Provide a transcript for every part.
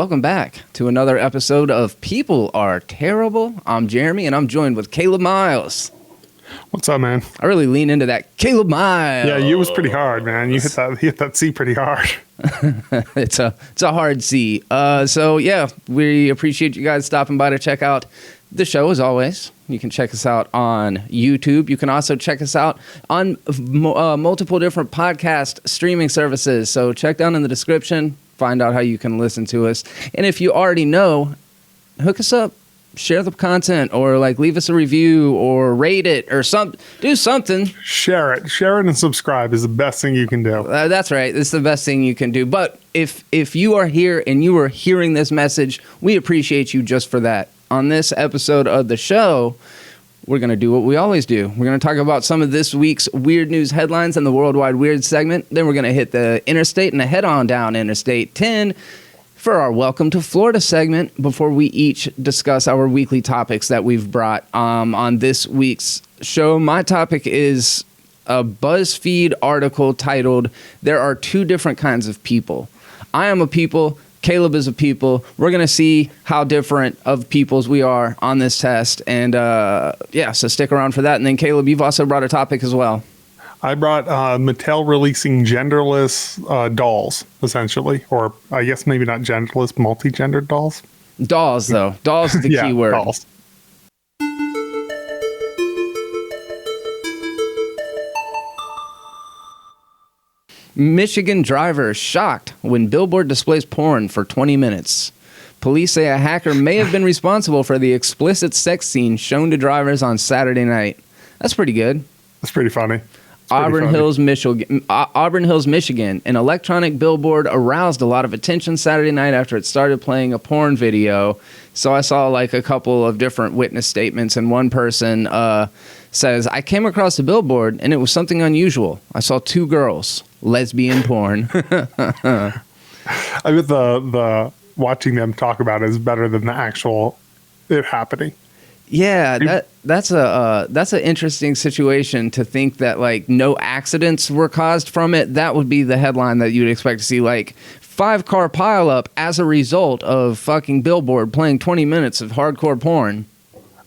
welcome back to another episode of People Are Terrible. I'm Jeremy, and I'm joined with Caleb Miles. What's up, man? I really lean into that Caleb Miles. Yeah, you was pretty hard, man. You hit that C pretty hard. It's a hard C. So yeah, we appreciate you guys stopping by to check out the show as always. You can check us out on YouTube. You can also check us out on multiple different podcast streaming services. So check down in the description, find out how you can listen to us. And if you already know, hook us up, share the content, or like leave us a review or rate it or do something. Share it and subscribe is the best thing you can do. That's right. It's the best thing you can do. But if you are here and you are hearing this message, we appreciate you just for that. On this episode of the show, we're going to do what we always do. We're going to talk about some of this week's weird news headlines in the Worldwide Weird segment. Then we're going to hit the interstate and head on down Interstate 10 for our Welcome to Florida segment before we each discuss our weekly topics that we've brought on this week's show. My topic is a BuzzFeed article titled, "There Are Two Different Kinds of People." I am a people. Caleb is a people. We're going to see how different of peoples we are on this test. And so stick around for that. And then Caleb, you've also brought a topic as well. I brought Matel releasing genderless dolls, essentially. Or I guess maybe not genderless, multi-gendered dolls. Dolls, though. Dolls is the key word. Dolls. Michigan driver shocked when Billboard displays porn for 20 minutes. Police say a hacker may have been responsible for the explicit sex scene shown to drivers on Saturday night. That's pretty good. That's pretty funny. Auburn Hills, Michigan, an electronic billboard aroused a lot of attention Saturday night after it started playing a porn video. So I saw like a couple of different witness statements, and one person says, "I came across the billboard and it was something unusual. I saw two girls, lesbian porn." I bet the watching them talk about it is better than the actual it happening. Yeah, that's an interesting situation to think that like no accidents were caused from it. That would be the headline that you'd expect to see, like 5-car pileup as a result of fucking Billboard playing 20 minutes of hardcore porn.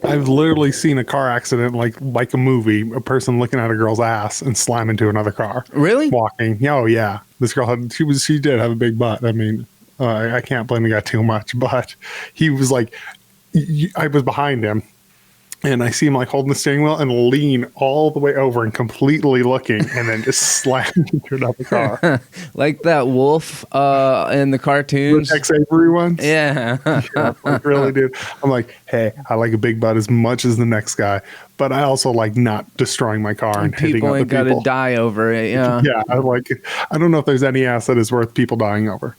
I've literally seen a car accident like a movie, a person looking at a girl's ass and slam into another car. Really? Walking. Oh yeah. This girl she did have a big butt. I mean, I can't blame the guy too much, but he was like, I was behind him and I see him like holding the steering wheel and lean all the way over and completely looking and then just slam into another car. Like that wolf in the cartoons. The Tex Avery ones? Yeah. Yeah, like really, dude. I'm like, hey, I like a big butt as much as the next guy, but I also like not destroying my car and hitting other people. People ain't got to die over it, yeah. Yeah, I don't know if there's any ass that is worth people dying over.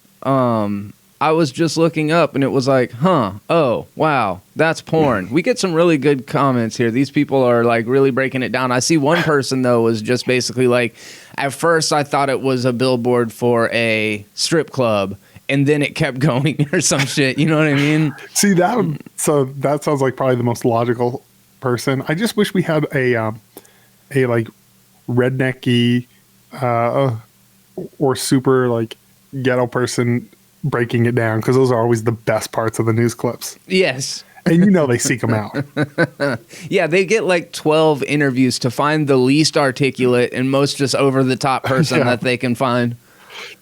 I was just looking up and it was like, oh, wow, that's porn. We get some really good comments here. These people are like really breaking it down. I see one person though was just basically like, at first I thought it was a billboard for a strip club and then it kept going or some shit. You know what I mean? See that? So that sounds like probably the most logical person. I just wish we had a like rednecky or super like ghetto person breaking it down, because those are always the best parts of the news clips. Yes. And you know they seek them out. Yeah, they get like 12 interviews to find the least articulate and most just over-the-top person that they can find.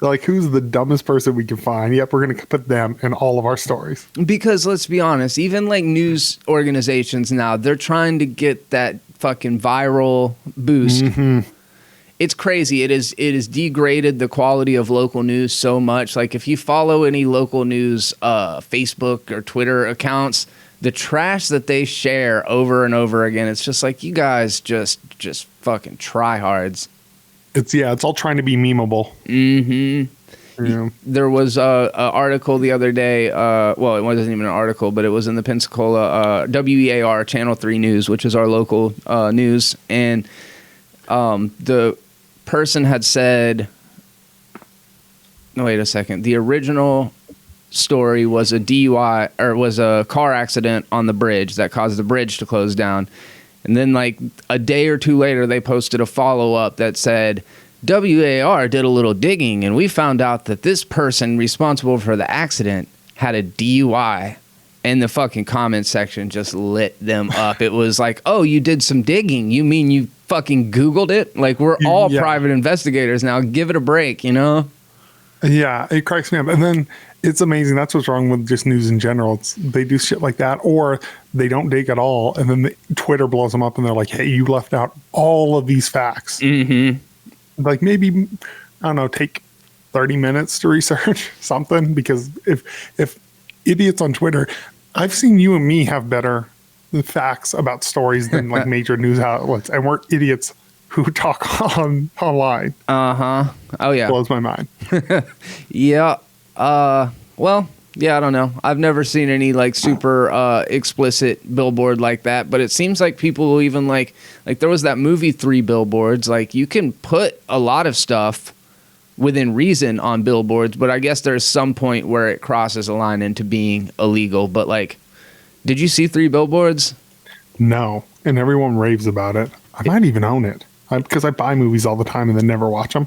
They're like, who's the dumbest person we can find? Yep, we're going to put them in all of our stories. Because let's be honest, even like news organizations now, they're trying to get that fucking viral boost. Mm-hmm. It's crazy. It is degraded the quality of local news so much. Like if you follow any local news Facebook or Twitter accounts, the trash that they share over and over again, it's just like, you guys just fucking tryhards. It's all trying to be memeable. Mm-hmm. Yeah. There was a article the other day. Well, it wasn't even an article, but it was in the Pensacola WEAR Channel 3 News, which is our local news, and the person had said, no, wait a second. The original story was a DUI, or was a car accident on the bridge that caused the bridge to close down. And then like a day or two later, they posted a follow-up that said, WAR did a little digging and we found out that this person responsible for the accident had a DUI, and the fucking comment section just lit them up. It was like, oh, you did some digging. You mean you fucking Googled it? Like, we're all private investigators now. Give it a break, you know? Yeah, it cracks me up. And then it's amazing. That's what's wrong with just news in general. They do shit like that, or they don't dig at all. And then Twitter blows them up and they're like, hey, you left out all of these facts. Mm-hmm. Like, maybe, I don't know, take 30 minutes to research something. Because if idiots on Twitter, I've seen you and me have better facts about stories than like major news outlets. And we're idiots who talk online. Uh-huh. Oh, yeah. Blows my mind. Yeah. Well, yeah, I don't know. I've never seen any like super explicit billboard like that, but it seems like people will even like there was that movie 3 Billboards. Like, you can put a lot of stuff within reason on billboards, but I guess there's some point where it crosses a line into being illegal. But like, did you see 3 Billboards? No. And everyone raves about it. I might even own it. Because I buy movies all the time and then never watch them.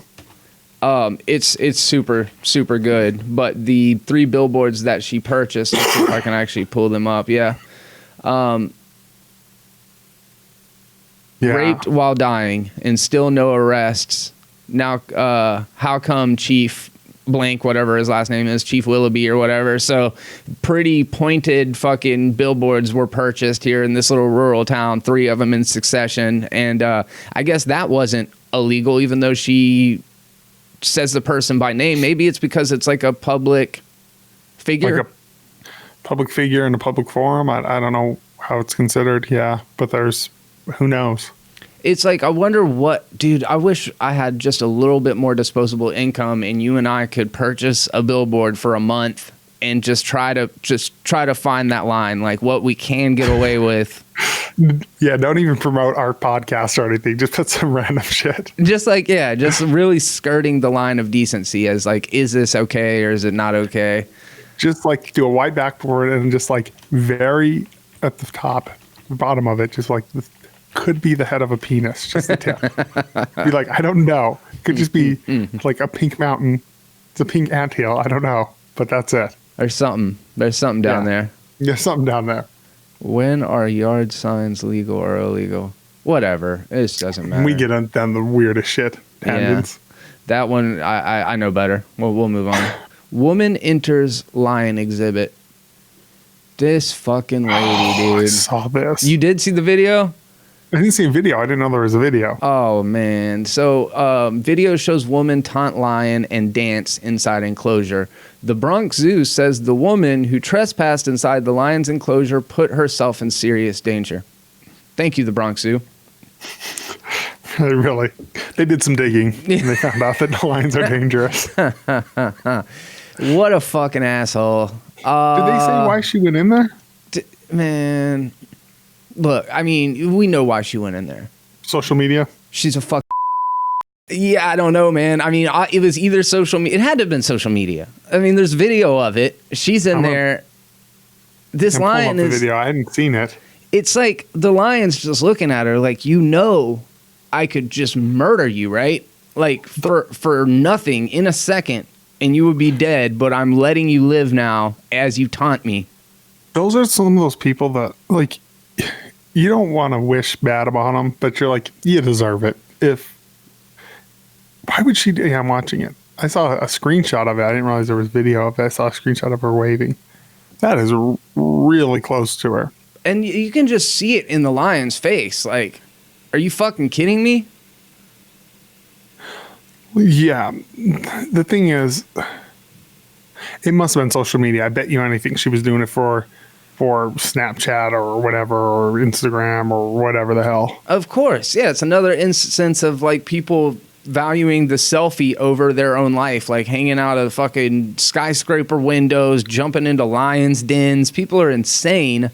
It's super, super good. But the 3 billboards that she purchased, let's see if I can actually pull them up. Yeah. Raped while dying and still no arrests. Now, how come Chief blank, whatever his last name is, Chief Willoughby or whatever. So pretty pointed fucking billboards were purchased here in this little rural town, 3 of them in succession. And I guess that wasn't illegal, even though she says the person by name. Maybe it's because it's like a public figure. Like a public figure in a public forum. I don't know how it's considered. Yeah, but who knows? It's like, I wonder dude, I wish I had just a little bit more disposable income and you and I could purchase a billboard for a month and just try to find that line, like what we can get away with. Yeah, don't even promote our podcast or anything. Just put some random shit. Just like, yeah, just really skirting the line of decency as like, is this okay or is it not okay? Just like do a white backboard and just like very at the top, the bottom of it, just like could be the head of a penis, just the tip. Be like, I don't know. Could just be like a pink mountain. It's a pink anthill. I don't know, but that's it. There's something down there. There's something down there. When are yard signs legal or illegal? Whatever. It just doesn't matter. We get down the weirdest shit. Tangents. Yeah. That one, I know better. We'll move on. Woman enters lion exhibit. This fucking lady, dude. I saw this. You did see the video? I didn't see a video. I didn't know there was a video. Oh, man. So, video shows woman taunt lion and dance inside enclosure. The Bronx Zoo says the woman who trespassed inside the lion's enclosure put herself in serious danger. Thank you, the Bronx Zoo. They did some digging and they found out that the lions are dangerous. What a fucking asshole. Did they say why she went in there? Man... Look, I mean, we know why she went in there. Social media? She's a fuck. Yeah, I don't know, man. I mean, it was either social media. It had to have been social media. I mean, there's video of it. She's in there. This lion is... video. I hadn't seen it. It's like the lion's just looking at her like, you know, I could just murder you, right? Like, for nothing in a second, and you would be dead, but I'm letting you live now as you taunt me. Those are some of those people that, like... You don't want to wish bad upon them, but you're like, you deserve it. Why would she? Yeah, I'm watching it. I saw a screenshot of it. I didn't realize there was video of it. I saw a screenshot of her waving. That is really close to her. And you can just see it in the lion's face. Like, are you fucking kidding me? Yeah. The thing is, it must have been social media. I bet you anything she was doing it for Snapchat or whatever, or Instagram or whatever the hell. Of course. Yeah, it's another instance of like people valuing the selfie over their own life, like hanging out of fucking skyscraper windows, jumping into lions' dens. People are insane.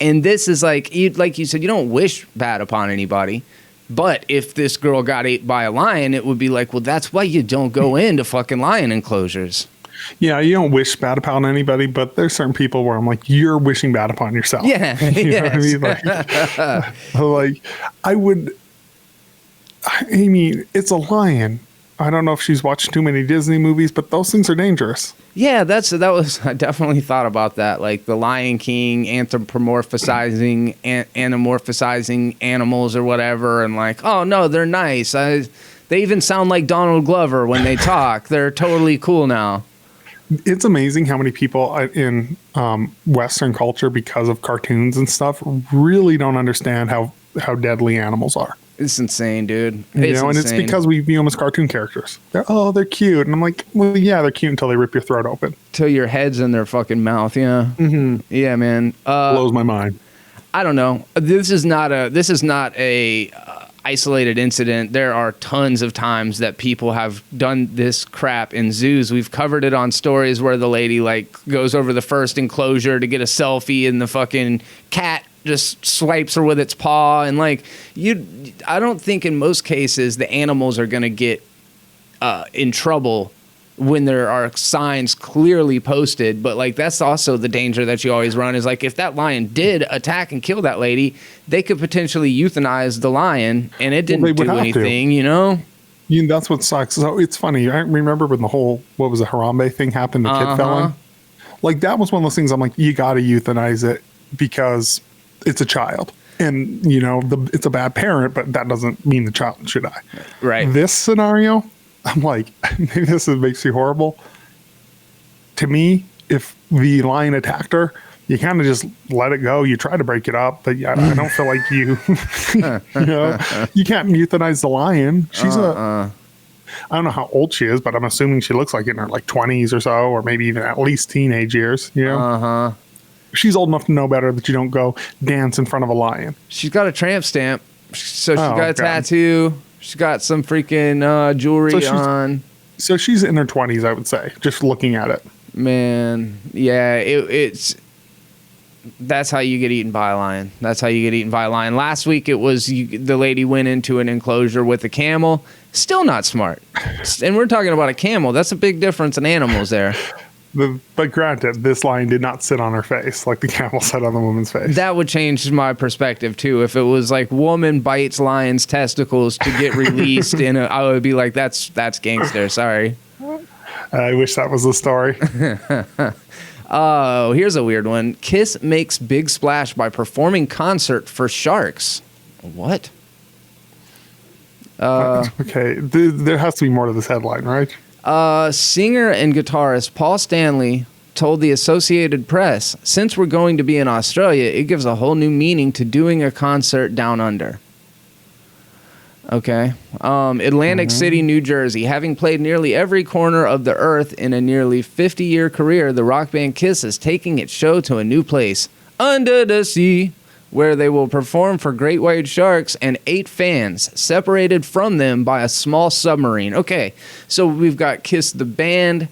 And this is like you said, you don't wish bad upon anybody. But if this girl got ate by a lion, it would be like, well, that's why you don't go into fucking lion enclosures. Yeah, you don't wish bad upon anybody, but there's certain people where I'm like, you're wishing bad upon yourself. Yeah, you know what I mean? Like I mean, it's a lion. I don't know if she's watched too many Disney movies, but those things are dangerous. Yeah, I definitely thought about that. Like the Lion King anthropomorphizing, anamorphizing animals or whatever. And like, oh no, they're nice. They even sound like Donald Glover when they talk. They're totally cool now. It's amazing how many people in Western culture, because of cartoons and stuff, really don't understand how deadly animals are. It's insane, dude. And it's because we view them as cartoon characters. They're cute. And I'm like, well, yeah, they're cute until they rip your throat open. Till your head's in their fucking mouth, yeah. Mm-hmm. Yeah, man. Blows my mind. I don't know. This is not a isolated incident. There are tons of times that people have done this crap in zoos. We've covered it on stories where the lady like goes over the first enclosure to get a selfie and the fucking cat just swipes her with its paw. And like I don't think in most cases the animals are going to get in trouble when there are signs clearly posted, but like that's also the danger that you always run is like if that lion did attack and kill that lady, they could potentially euthanize the lion and it didn't do anything, you know? That's what sucks. So it's funny. I remember when the whole Harambe thing happened, the kid fell in. Like that was one of those things I'm like, you got to euthanize it because it's a child. And, it's a bad parent, but that doesn't mean the child should die. Right. This scenario, I'm like, maybe this makes you horrible. To me, if the lion attacked her, you kind of just let it go. You try to break it up, but I don't feel like you, you can't euthanize the lion. She's I don't know how old she is, but I'm assuming she looks like in her like 20s or so, or maybe even at least teenage years, She's old enough to know better that you don't go dance in front of a lion. She's got a tramp stamp. So she's got a tattoo. She's got some freaking jewelry on. So she's in her 20s, I would say, just looking at it. Man, yeah, it's that's how you get eaten by a lion. That's how you get eaten by a lion. Last week, it was the lady went into an enclosure with a camel. Still not smart. And we're talking about a camel. That's a big difference in animals there. But granted, this lion did not sit on her face like the camel sat on the woman's face. That would change my perspective, too. If it was like woman bites lion's testicles to get released, I would be like, that's gangster. Sorry. I wish that was the story. Oh, here's a weird one. Kiss makes big splash by performing concert for sharks. What? Okay, there has to be more to this headline, right? Singer and guitarist Paul Stanley told the Associated Press, since we're going to be in Australia, it gives a whole new meaning to doing a concert down under. Okay. Atlantic City, New Jersey. Having played nearly every corner of the earth in a nearly 50-year career, the rock band Kiss is taking its show to a new place, under the sea, where they will perform for great white sharks and 8 fans separated from them by a small submarine. Okay, so we've got Kiss the band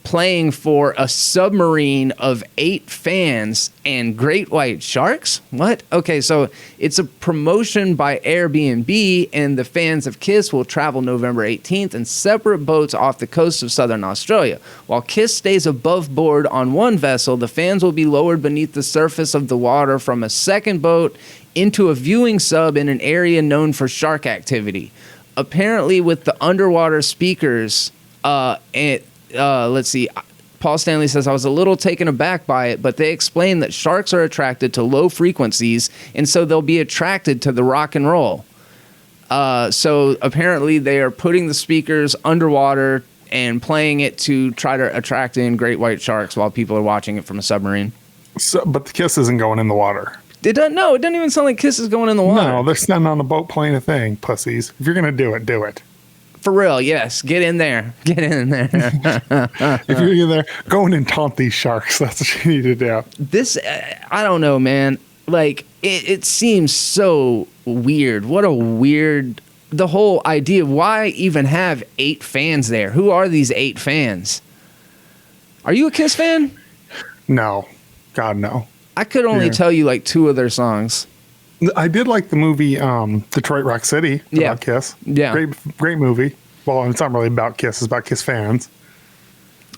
playing for a submarine of 8 fans and great white sharks? What? Okay, so it's a promotion by Airbnb, and the fans of Kiss will travel November 18th in separate boats off the coast of southern Australia. While Kiss stays above board on one vessel, the fans will be lowered beneath the surface of the water from a second boat into a viewing sub in an area known for shark activity. Apparently, with the underwater speakers, let's see. Paul Stanley says, I was a little taken aback by it, but they explain that sharks are attracted to low frequencies, and so they'll be attracted to the rock and roll. So apparently they are putting the speakers underwater and playing it to try to attract in great white sharks while people are watching it from a submarine. But the Kiss isn't going in the water. It doesn't even sound like Kiss is going in the water. No, they're standing on the boat playing a thing, pussies. If you're going to do it, do it. For real, yes. Get in there. Get in there. If you're in there, go in and taunt these sharks. That's what you need to do. This, I don't know, man. Like, it seems so weird. What a weird, the whole idea. Why even have 8 fans there? Who are these 8 fans? Are you a Kiss fan? No. God, no. I could only tell you like 2 of their songs. I did like the movie Detroit Rock City about Kiss. Yeah. Great movie. Well, it's not really about Kiss. It's about Kiss fans.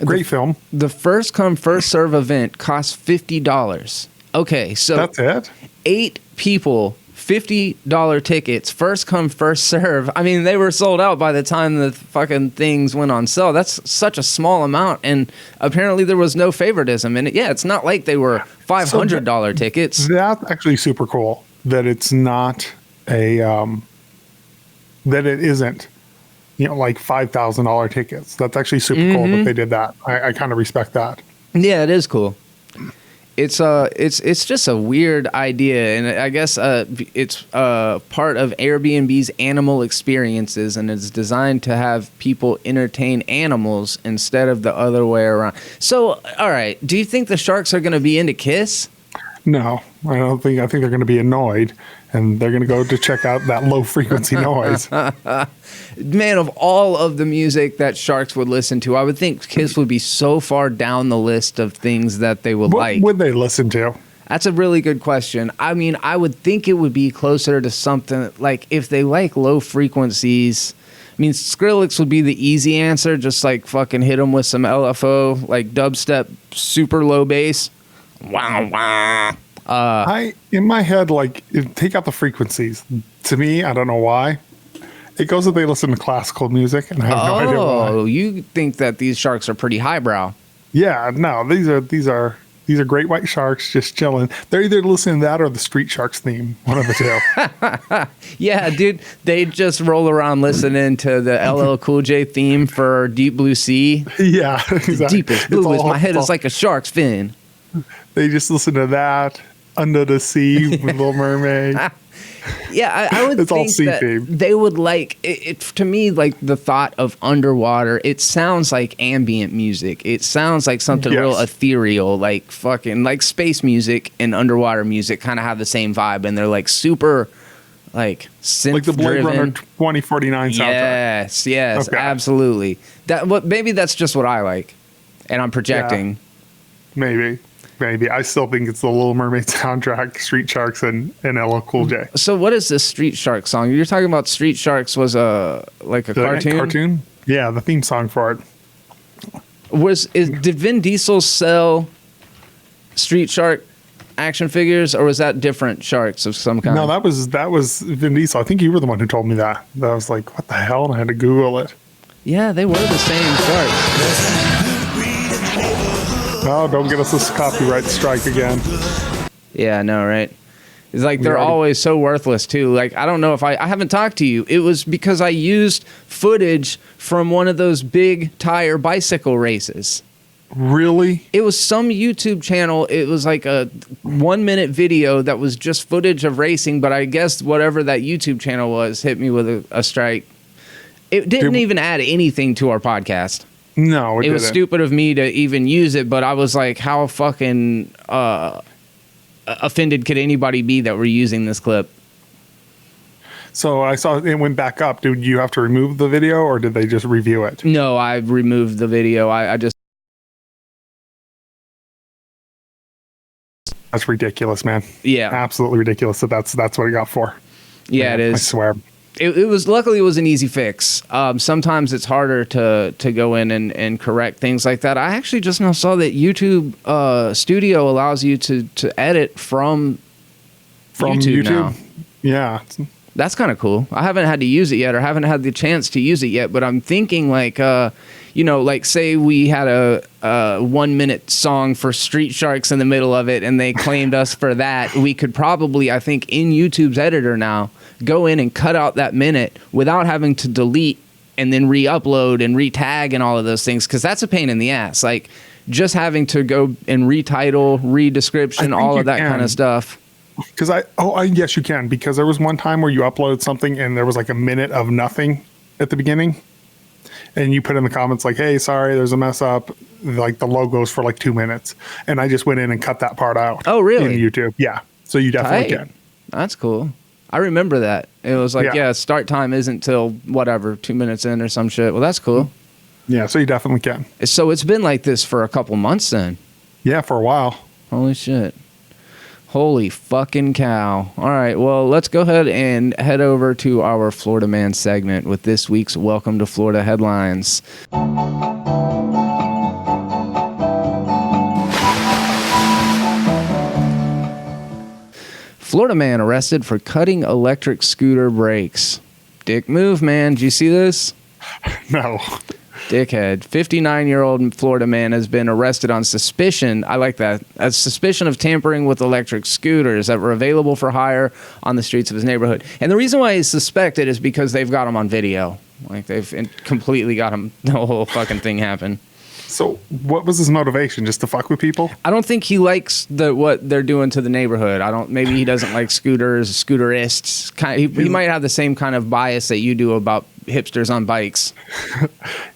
Great film. The first come, first serve event costs $50. Okay, so that's it? 8 people $50 tickets, first come, first serve. I mean, they were sold out by the time the fucking things went on sale. That's such a small amount, and apparently there was no favoritism in it. Yeah, it's not like they were $500 tickets. That's actually super cool that it's not a that it isn't, you know, like $5,000 tickets. That's actually super cool that they did that. I kind of respect that. Yeah, it is cool. It's just a weird idea, and I guess it's part of Airbnb's animal experiences, and it's designed to have people entertain animals instead of the other way around. So, all right, do you think the sharks are going to be into Kiss? No, I don't think. I think they're going to be annoyed, and they're going to go to check out that low frequency noise. Man, of all of the music that sharks would listen to, I would think Kiss would be so far down the list of things that they would like. What would they listen to? That's a really good question. I mean, I would think it would be closer to something like if they like low frequencies. I mean, Skrillex would be the easy answer, just like fucking hit them with some LFO, like dubstep, super low bass. Wow, wow. In my head, like, take out the frequencies. To me, I don't know why. It goes that they listen to classical music, and I have no idea why. Oh, you think that these sharks are pretty highbrow? Yeah, no, these are great white sharks just chilling. They're either listening to that or the Street Sharks theme, one of the two. Yeah, dude, they just roll around listening to the LL Cool J theme for Deep Blue Sea. Yeah, exactly. Deepest blue is my head is like a shark's fin. They just listen to that, Under the Sea with Little Mermaid. Yeah, I would it's think all sea that theme. They would like it. To me, like the thought of underwater, it sounds like ambient music. It sounds like something real ethereal, like fucking like space music and underwater music kind of have the same vibe, and they're like super, like synth like the Blade driven. Runner 2049 soundtrack. Yes, Okay. absolutely. Maybe that's just what I like, and I'm projecting. Yeah, maybe. I still think it's the Little Mermaid soundtrack, Street Sharks, and LL Cool J. So what is this Street Shark song? You're talking about Street Sharks was a cartoon? Cartoon? Yeah, the theme song for it. Did Vin Diesel sell Street Shark action figures, or was that different sharks of some kind? No, that was Vin Diesel. I think you were the one who told me that. I was like, what the hell? And I had to Google it. Yeah, they were the same sharks. Oh, don't get us this copyright strike again. Yeah, I know, right? It's like they're always so worthless too. Like, I don't know if I haven't talked to you. It was because I used footage from one of those big tire bicycle races. Really? It was some YouTube channel. It was like a 1 minute video that was just footage of racing, but I guess whatever that YouTube channel was hit me with a strike. It didn't even add anything to our podcast. No, it was stupid of me to even use it, but I was like, how fucking offended could anybody be that we're using this clip? So I saw it went back up. Did you have to remove the video, or did they just review it? No, I removed the video. I just... That's ridiculous, man. Yeah. Absolutely ridiculous that's what it got for. Yeah, it is. I swear. It was luckily it was an easy fix. Sometimes it's harder to go in and correct things like that. I actually just now saw that YouTube Studio allows you to edit from YouTube now. Yeah. That's kind of cool. I haven't had to use it yet, or haven't had the chance to use it yet, but I'm thinking like, like say we had a 1 minute song for Street Sharks in the middle of it and they claimed us for that. We could probably, I think, in YouTube's editor now, go in and cut out that minute without having to delete and then re-upload and re-tag and all of those things, because that's a pain in the ass. Like just having to go and retitle, re-description, all of that kind of stuff. Because yes, you can. Because there was one time where you uploaded something and there was like a minute of nothing at the beginning, and you put in the comments like, "Hey, sorry, there's a mess up." Like the logo's for like 2 minutes, and I just went in and cut that part out. Oh, really? In YouTube, yeah. So you definitely can. That's cool. I remember that. It was like, start time isn't till whatever 2 minutes in or some shit. Well, that's cool. Yeah, so you definitely can. So it's been like this for a couple months then. Yeah, for a while. Holy shit. Holy fucking cow. All right, well, let's go ahead and head over to our Florida Man segment with this week's Welcome to Florida Headlines. Florida man arrested for cutting electric scooter brakes. Dick move, man. Did you see this? No. Dickhead. 59-year-old Florida man has been arrested on suspicion, I like that, as suspicion of tampering with electric scooters that were available for hire on the streets of his neighborhood. And the reason why he's suspected is because they've got him on video. Like, they've completely got him, the whole fucking thing happen. So what was his motivation? Just to fuck with people? I don't think he likes what they're doing to the neighborhood. Maybe he doesn't like scooters, scooterists. He might have the same kind of bias that you do about hipsters on bikes.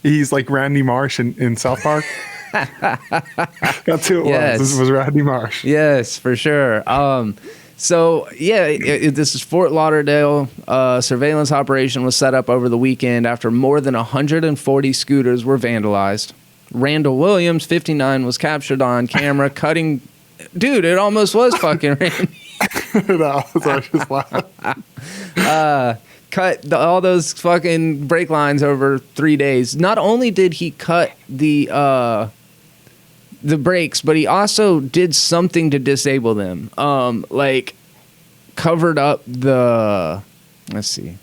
He's like Randy Marsh in South Park. That's who it Yes. was. This was Randy Marsh. Yes, for sure. So, yeah, this is Fort Lauderdale. Surveillance operation was set up over the weekend after more than 140 scooters were vandalized. Randall Williams, 59, was captured on camera cutting. Dude, it almost was fucking Randy. No, so I just laughed. Cut all those fucking brake lines over 3 days. Not only did he cut the brakes, but he also did something to disable them. Like covered up the. Let's see.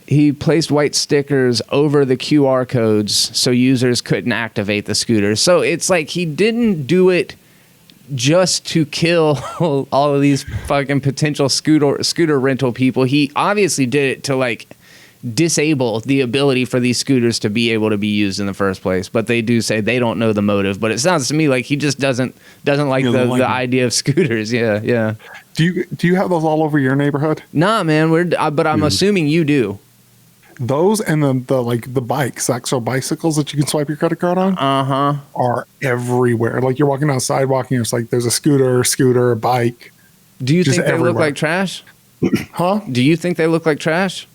He placed white stickers over the QR codes so users couldn't activate the scooters. So it's like he didn't do it just to kill all of these fucking potential scooter rental people. He obviously did it to like disable the ability for these scooters to be able to be used in the first place. But they do say they don't know the motive. But it sounds to me like he just doesn't like the idea of scooters. Yeah. Do you have those all over your neighborhood? Nah, man. But I'm assuming you do. Those and the bikes, actual bicycles that you can swipe your credit card on, are everywhere. Like you're walking down the sidewalk and it's like there's a scooter, a bike. Do you think they look like trash? Huh? Do you think they look like trash?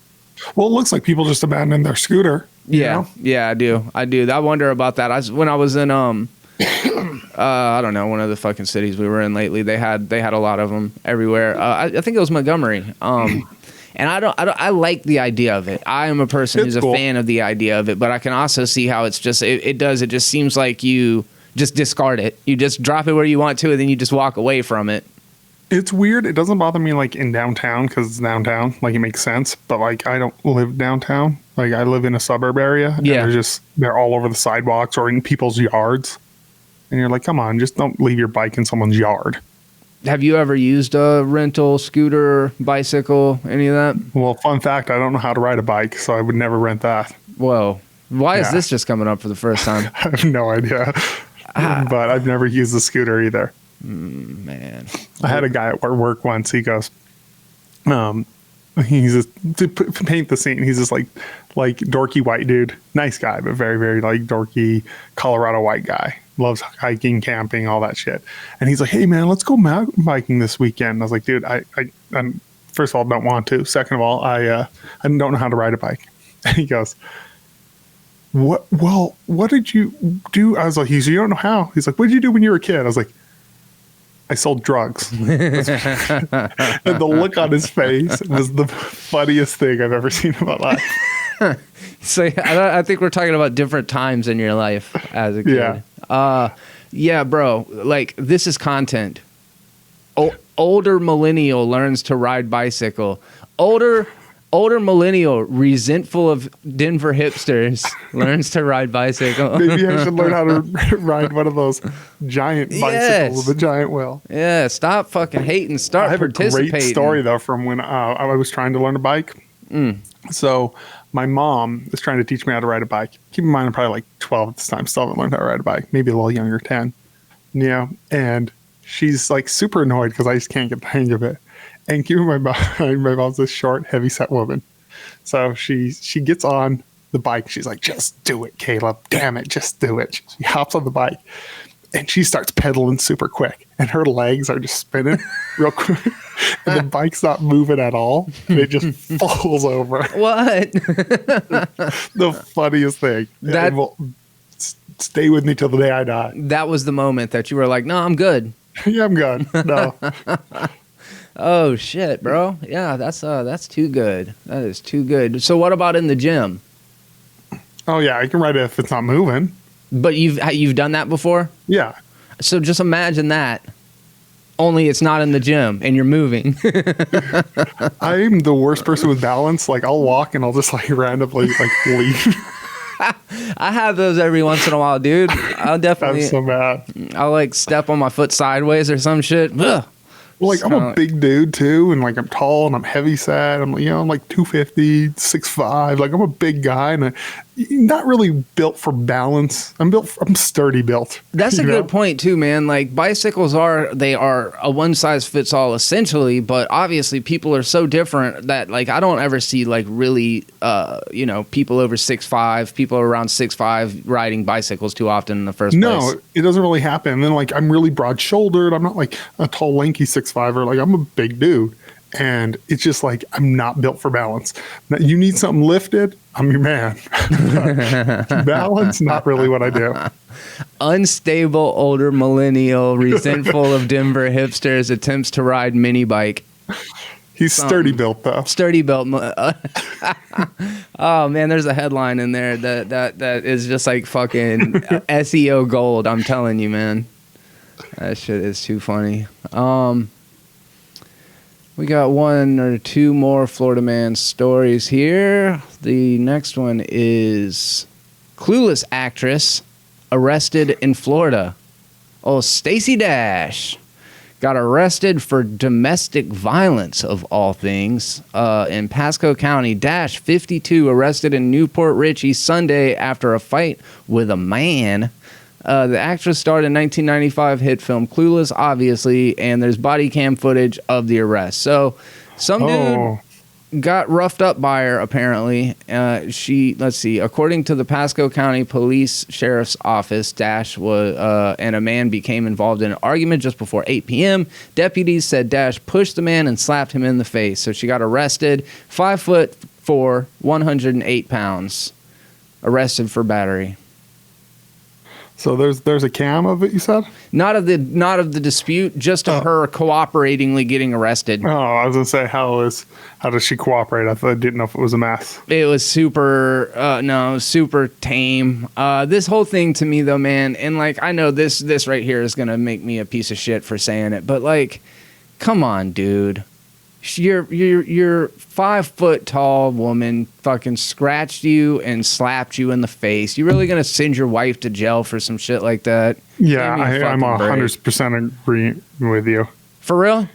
Well, it looks like people just abandoned their scooter. Yeah, know? yeah, I do. I wonder about that. When I was in I don't know, one of the fucking cities we were in lately, they had a lot of them everywhere. I think it was Montgomery. And I like the idea of it. I am a person who's cool. A fan of the idea of it, but I can also see how it's just, it just seems like you just discard it. You just drop it where you want to, and then you just walk away from it. It's weird. It doesn't bother me like in downtown because it's downtown. Like it makes sense. But like I don't live downtown. Like I live in a suburb area. Yeah. And they're all over the sidewalks or in people's yards. And you're like, come on, just don't leave your bike in someone's yard. Have you ever used a rental scooter, bicycle, any of that? Well, fun fact, I don't know how to ride a bike, so I would never rent that. Whoa. Why is this just coming up for the first time? I have no idea. But I've never used a scooter either. Man. I had a guy at work once. He goes, he's just, to paint the scene, he's just like dorky white dude. Nice guy, but very, very like dorky Colorado white guy. Loves hiking, camping, all that shit. And he's like, hey, man, let's go mountain biking this weekend. I was like, dude, I first of all, don't want to. Second of all, I don't know how to ride a bike. And he goes, what did you do? I was like, you don't know how? He's like, what did you do when you were a kid? I was like, I sold drugs. And the look on his face was the funniest thing I've ever seen in my life. So I think we're talking about different times in your life as a kid. Yeah, bro. Like this is content. Older millennial learns to ride bicycle. Older millennial resentful of Denver hipsters learns to ride bicycle. Maybe I should learn how to ride one of those giant bicycles with a giant wheel. Yeah, stop fucking hating. Start participating. I have a great story though from when I was trying to learn a bike. So my mom is trying to teach me how to ride a bike. Keep in mind, I'm probably like 12 at this time. Still haven't learned how to ride a bike. Maybe a little younger, 10. Yeah. And she's like super annoyed because I just can't get the hang of it. And keep in mind, my mom's this short, heavy-set woman. So she gets on the bike. She's like, just do it, Caleb. Damn it, just do it. She hops on the bike. And she starts pedaling super quick. And her legs are just spinning real quick. And the bike's not moving at all. And it just falls over. What? The funniest thing. That will stay with me till the day I die. That was the moment that you were like, no, I'm good. Yeah, I'm good. No. Oh, shit, bro. Yeah, that's too good. That is too good. So what about in the gym? Oh, yeah, I can ride it if it's not moving. But you've done that before? Yeah. So just imagine that. Only it's not in the gym and you're moving. I'm the worst person with balance. Like I'll walk and I'll just like randomly like leave. I have those every once in a while, dude. I'll definitely. I'm so mad. I'll like step on my foot sideways or some shit. Ugh. Well, like I'm a big dude too, and like I'm tall and I'm heavy set. I'm I'm like 250, 6'5". Like I'm a big guy, and not really built for balance. I'm sturdy built. That's a good point too, man. Like bicycles are a one size fits all essentially, but obviously people are so different that like I don't ever see like really people over 6'5", people around 6'5" riding bicycles too often in the first place. No, it doesn't really happen. And then like I'm really broad shouldered. I'm not like a tall lanky 6'5". Like I'm a big dude. And it's just like I'm not built for balance. Now, you need something lifted, I'm your man. Balance, not really what I do. Unstable older millennial, resentful of Denver hipsters, attempts to ride mini bike. He's sturdy built though. Sturdy built. Oh man, there's a headline in there that is just like fucking SEO gold. I'm telling you, man. That shit is too funny. We got one or two more Florida man stories here. The next one is Clueless actress arrested in Florida. Oh, Stacey Dash got arrested for domestic violence, of all things, in Pasco County. Dash, 52, arrested in Newport Richey Sunday after a fight with a man. The actress starred in 1995 hit film Clueless, obviously, and there's body cam footage of the arrest. So some dude got roughed up by her, apparently. Let's see, according to the Pasco County Police Sheriff's Office, Dash was and a man became involved in an argument just before 8 p.m. Deputies said Dash pushed the man and slapped him in the face. So she got arrested, 5'4", 108 pounds, arrested for battery. So there's a cam of it, you said? Not of the dispute, just of her cooperatingly getting arrested. Oh, I was gonna say how does she cooperate? I didn't know if it was a mess. It was super tame. This whole thing to me though, man, and like I know this right here is gonna make me a piece of shit for saying it, but like, come on, dude. Your 5 foot tall woman fucking scratched you and slapped you in the face. You really gonna send your wife to jail for some shit like that? Yeah, I'm 100% agreeing with you. For real?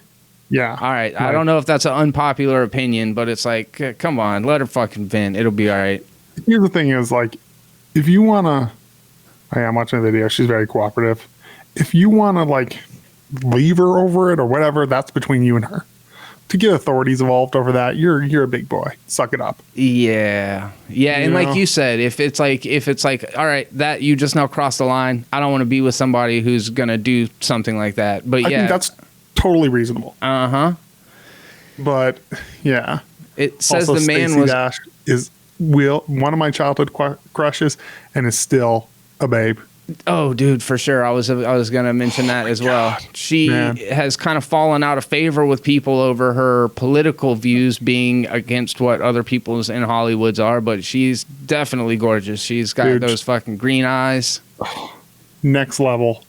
Yeah. All right. I don't know if that's an unpopular opinion, but it's like, come on, let her fucking vent. It'll be all right. Here's the thing is like, if you wanna, I'm watching the video. She's very cooperative. If you wanna like leave her over it or whatever, that's between you and her. To get authorities involved over that, you're a big boy. Suck it up. Yeah. And like you said, if it's like, all right, that you just now crossed the line. I don't want to be with somebody who's gonna do something like that. But I think that's totally reasonable. But yeah, it says also, the man Stacey Dash is one of my childhood crushes and is still a babe. Oh, dude, for sure. I was going to mention that as well. She has kind of fallen out of favor with people over her political views being against what other people's in Hollywood's are, but she's definitely gorgeous. She's got those fucking green eyes. Next level.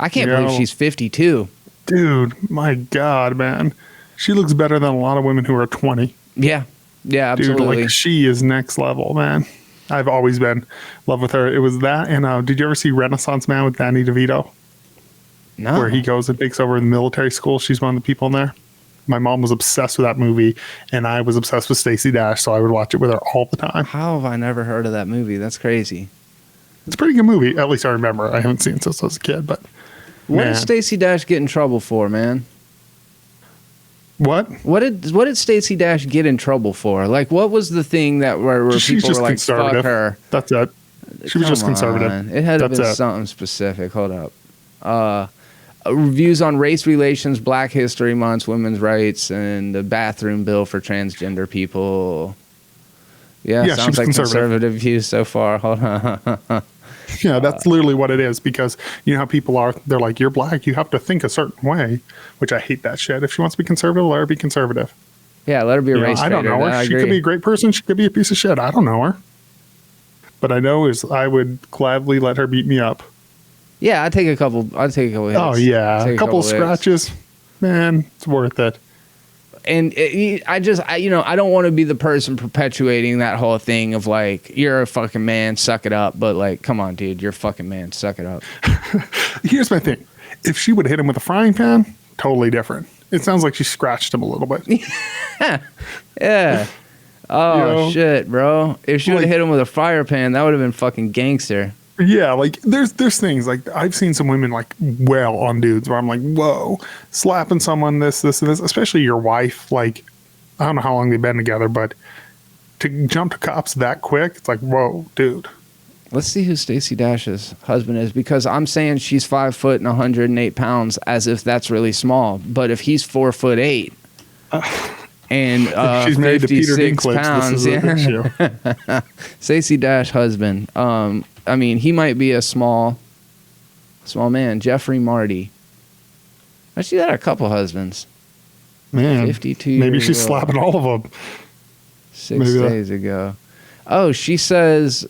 I can't believe she's 52. Dude, my God, man. She looks better than a lot of women who are 20. Yeah. Yeah, absolutely. Dude, like she is next level, man. I've always been in love with her. It was that, and did you ever see Renaissance Man with Danny DeVito? No. Where he goes and takes over the military school. She's one of the people in there. My mom was obsessed with that movie, and I was obsessed with Stacey Dash, so I would watch it with her all the time. How have I never heard of that movie? That's crazy. It's a pretty good movie. At least I remember. I haven't seen it since I was a kid, but what did Stacey Dash get in trouble for, man? What did Stacey Dash get in trouble for? Like, what was the thing that where people were like, "Fuck her"? That's it. She was just conservative. It had to be something specific. Hold up. Reviews on race relations, Black History Month, women's rights, and the bathroom bill for transgender people. Yeah, sounds like conservative views so far. Hold on. Yeah, that's literally what it is, because you know how people are. They're like, you're black, you have to think a certain way, which I hate that shit. If she wants to be conservative, let her be conservative. Yeah, let her be a race I don't know her. She could be a great person. She could be a piece of shit. I don't know her. But I know I would gladly let her beat me up. Yeah, I'd take a couple hits. Oh yeah, Take a couple hits. scratches, man, it's worth it. And I don't want to be the person perpetuating that whole thing of like, you're a fucking man, suck it up. But like, come on, dude, you're a fucking man, suck it up. Here's my thing: if she would hit him with a frying pan, totally different. It sounds like she scratched him a little bit. Yeah. Oh shit, bro! If she would have like, hit him with a fire pan, that would have been fucking gangster. Yeah, like there's things like I've seen some women like well on dudes where I'm like, whoa, slapping someone this, and this, especially your wife. Like, I don't know how long they've been together, but to jump to cops that quick, it's like, whoa, dude. Let's see who Stacey Dash's husband is, because I'm saying she's 5 foot and 108 pounds as if that's really small. But if he's 4'8" and she's married to Peter 56 Dinklage, pounds, this is an issue. Stacey Dash husband. I mean, he might be a small man. Jeffrey Marty. She had a couple husbands. Man, 52. maybe she's slapping all of them. 6 days ago. Oh, she says,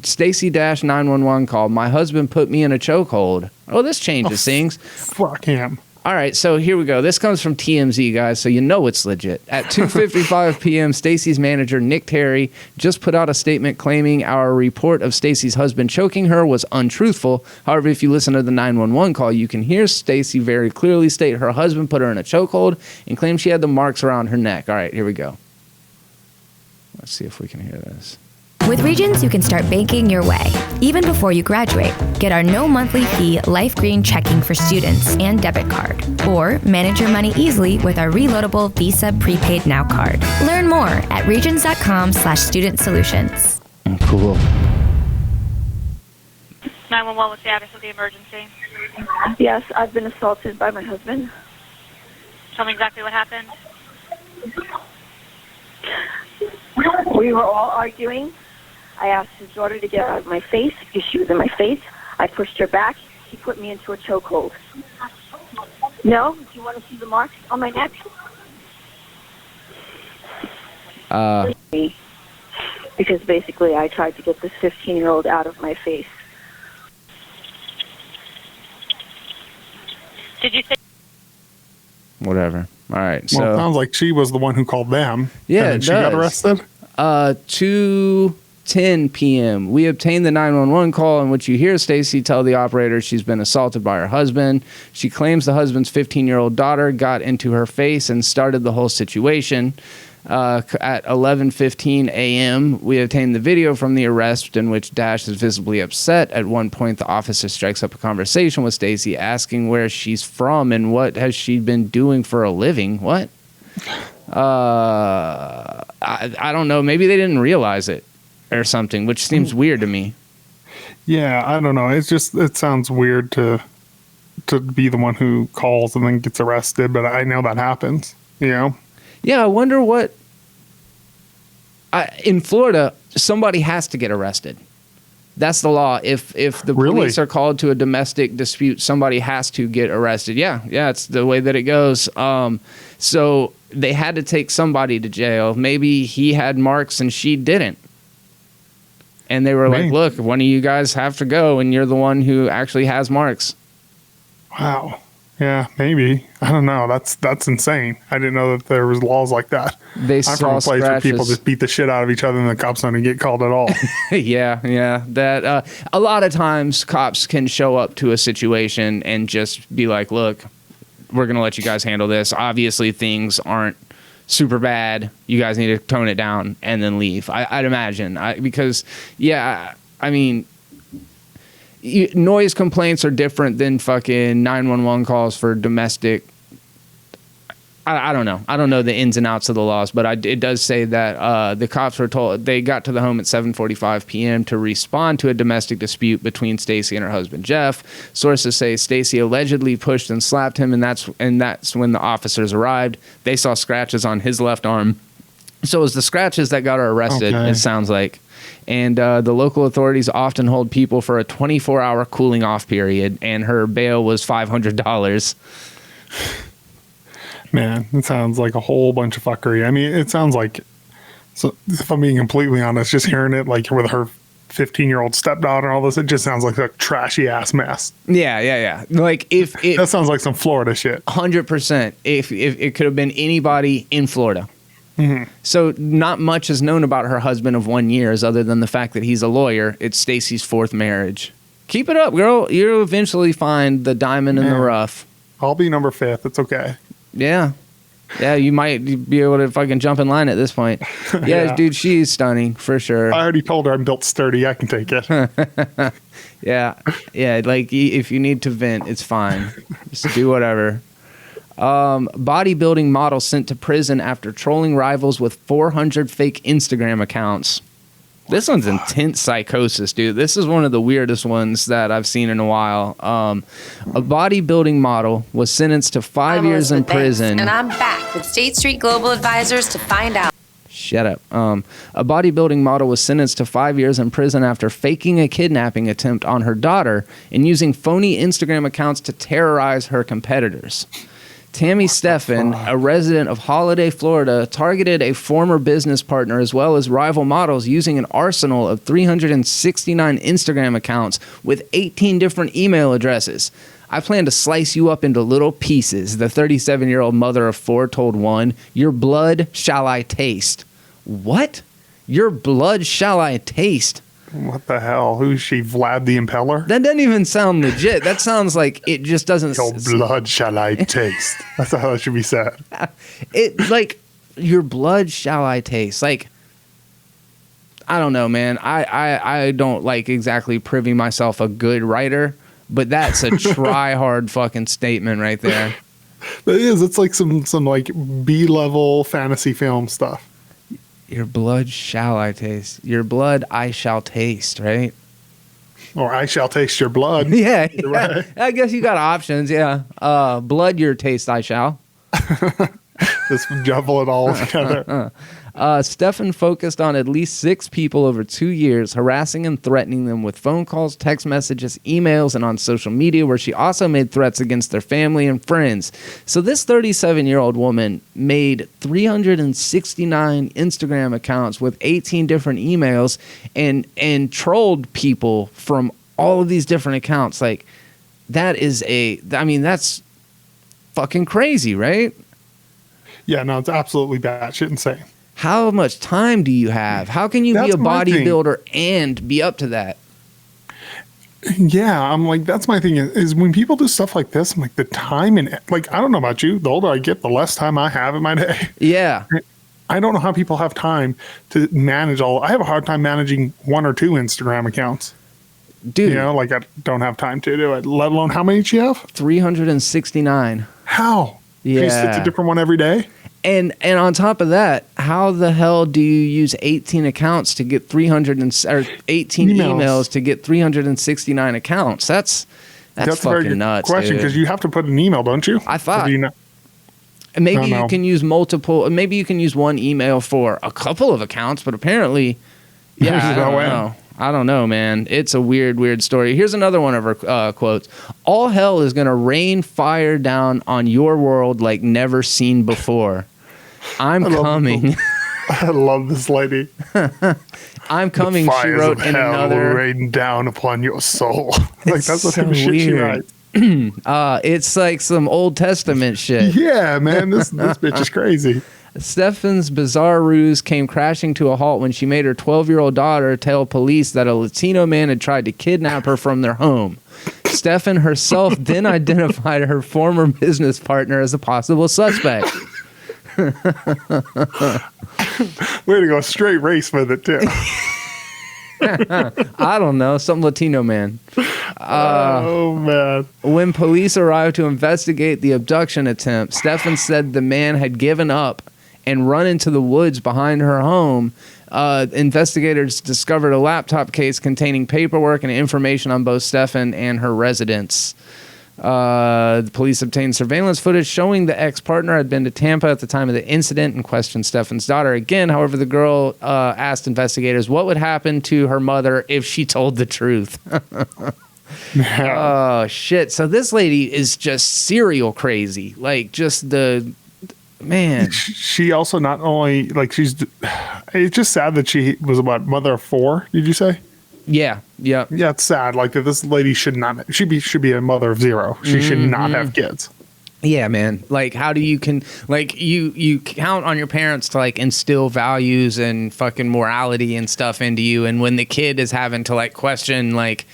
Stacey Dash 911 called. My husband put me in a chokehold. Oh, this changes things. Fuck him. All right, so here we go. This comes from TMZ, guys, so you know it's legit. At 2:55 p.m., Stacey's manager, Nick Terry, just put out a statement claiming our report of Stacey's husband choking her was untruthful. However, if you listen to the 911 call, you can hear Stacey very clearly state her husband put her in a chokehold and claim she had the marks around her neck. All right, here we go. Let's see if we can hear this. With Regions, you can start banking your way, even before you graduate. Get our no monthly fee Life Green checking for students and debit card. Or manage your money easily with our reloadable Visa Prepaid Now card. Learn more at regions.com/student solutions. Cool. 911, what's the address of the emergency? Yes, I've been assaulted by my husband. Tell me exactly what happened. We were all arguing. I asked his daughter to get out of my face because she was in my face. I pushed her back. He put me into a chokehold. No? Do you want to see the marks on my neck? Because basically I tried to get this 15-year-old out of my face. Did you say? Whatever. All right. Well, So it sounds like she was the one who called them. Yeah, and then it she got does. arrested. 2:10 p.m. We obtained the 911 call in which you hear Stacey tell the operator she's been assaulted by her husband. She claims the husband's 15-year-old daughter got into her face and started the whole situation. At 11:15 a.m., we obtained the video from the arrest in which Dash is visibly upset. At one point, the officer strikes up a conversation with Stacey, asking where she's from and what has she been doing for a living. What? I don't know. Maybe they didn't realize it or something, which seems weird to me. Yeah, I don't know. It sounds weird to be the one who calls and then gets arrested, but I know that happens, you know? Yeah, I wonder what... in Florida, somebody has to get arrested. That's the law. If the police are called to a domestic dispute, somebody has to get arrested. Yeah, it's the way that it goes. So they had to take somebody to jail. Maybe he had marks and she didn't. And they were like, look, one of you guys have to go, and you're the one who actually has marks. Wow. Yeah, maybe. I don't know. That's insane. I didn't know that there was laws like that. I'm from a place where people just beat the shit out of each other and the cops don't even get called at all. Yeah. That a lot of times cops can show up to a situation and just be like, look, we're going to let you guys handle this. Obviously, things aren't super bad. You guys need to tone it down and then leave. I'd imagine. Because, I mean... noise complaints are different than fucking 911 calls for domestic. I don't know. I don't know the ins and outs of the laws, but it does say that the cops were told they got to the home at 7:45 p.m. to respond to a domestic dispute between Stacey and her husband Jeff. Sources say Stacey allegedly pushed and slapped him, and that's when the officers arrived. They saw scratches on his left arm. So it was the scratches that got her arrested. Okay. It sounds like. And the local authorities often hold people for a 24-hour cooling off period, and her bail was $500. Man, it sounds like a whole bunch of fuckery. I mean, it sounds like, so if I'm being completely honest, just hearing it, like with her 15-year-old stepdaughter, all this. It just sounds like a trashy ass mess. Yeah. Like if That sounds like some Florida shit. 100%. If it could have been anybody in Florida. So not much is known about her husband of 1 year, other than the fact that he's a lawyer. It's Stacy's fourth marriage. Keep it up, girl. You'll eventually find the diamond in the rough. I'll be number 5th. It's okay. Yeah. Yeah, you might be able to fucking jump in line at this point. Yeah, dude, she's stunning for sure. I already told her I'm built sturdy. I can take it. Yeah, like if you need to vent, it's fine. Just do whatever. Bodybuilding model sent to prison after trolling rivals with 400 fake Instagram accounts. This one's intense psychosis, dude. This is one of the weirdest ones that I've seen in a while. A bodybuilding model was sentenced to 5 years in prison. And I'm back with State Street Global Advisors to find out. Shut up. A bodybuilding model was sentenced to 5 years in prison after faking a kidnapping attempt on her daughter and using phony Instagram accounts to terrorize her competitors. Tammy Steffen, a resident of Holiday, Florida, targeted a former business partner as well as rival models using an arsenal of 369 Instagram accounts with 18 different email addresses. I plan to slice you up into little pieces, the 37-year-old mother of 4 told One. Your blood shall I taste. What? Your blood shall I taste? What the hell? Who's she, Vlad the Impaler? That doesn't even sound legit. That sounds like it just doesn't... Your blood shall I taste. That's how it should be said. It, like, your blood shall I taste. Like, I don't know, man. I don't, like, exactly privy myself a good writer, but that's a try-hard fucking statement right there. It is. It's like some like, B-level fantasy film stuff. Your blood shall I taste. Your blood I shall taste, right? Or I shall taste your blood. Yeah. I guess you got options, yeah. Blood your taste I shall. Just jumble it all together. Steffen focused on at least 6 people over 2 years, harassing and threatening them with phone calls, text messages, emails, and on social media, where she also made threats against their family and friends. So this 37-year-old woman made 369 Instagram accounts with 18 different emails and trolled people from all of these different accounts. Like, that's fucking crazy, right? Yeah, no, it's absolutely batshit insane. How much time do you have? How can you be a bodybuilder and be up to that? Yeah, I'm like, that's my thing is when people do stuff like this, I'm like, the time and, like, I don't know about you, the older I get, the less time I have in my day. Yeah. I don't know how people have time to manage I have a hard time managing 1 or 2 Instagram accounts. Dude. You know, like, I don't have time to do it, let alone how many do you have? 369. How? Yeah. It's a different one every day? And on top of that, how the hell do you use 18 accounts to get 18 emails to get 369 accounts? That's fucking a very good nuts, question, because you have to put an email, don't you? I thought. Do you not? Maybe you can use multiple. Maybe you can use one email for a couple of accounts, but apparently, yeah, I don't know, man. It's a weird story. Here's another one of her quotes. All hell is going to rain fire down on your world like never seen before. I'm coming. I love this lady. I'm coming, the she wrote in another. Will rain down upon your soul. Like, that's what so shit she writes. It's like some Old Testament shit. Yeah, man. This bitch is crazy. Steffen's bizarre ruse came crashing to a halt when she made her 12-year-old daughter tell police that a Latino man had tried to kidnap her from their home. Steffen herself then identified her former business partner as a possible suspect. Way to go, straight race with it, too. I don't know, some Latino man. Oh, man. When police arrived to investigate the abduction attempt, Steffen said the man had given up and run into the woods behind her home. Investigators discovered a laptop case containing paperwork and information on both Steffen and her residence. The police obtained surveillance footage showing the ex-partner had been to Tampa at the time of the incident and questioned Steffen's daughter again. However, the girl asked investigators what would happen to her mother if she told the truth. Oh, shit. So this lady is just serial crazy. Like, just man. She also not only, like, it's just sad that she was, mother of 4, did you say? Yeah. Yeah. Yeah, it's sad. Like this lady should be a mother of 0. She should not have kids. Yeah, man. Like, how do you you count on your parents to like instill values and fucking morality and stuff into you, and when the kid is having to like question like,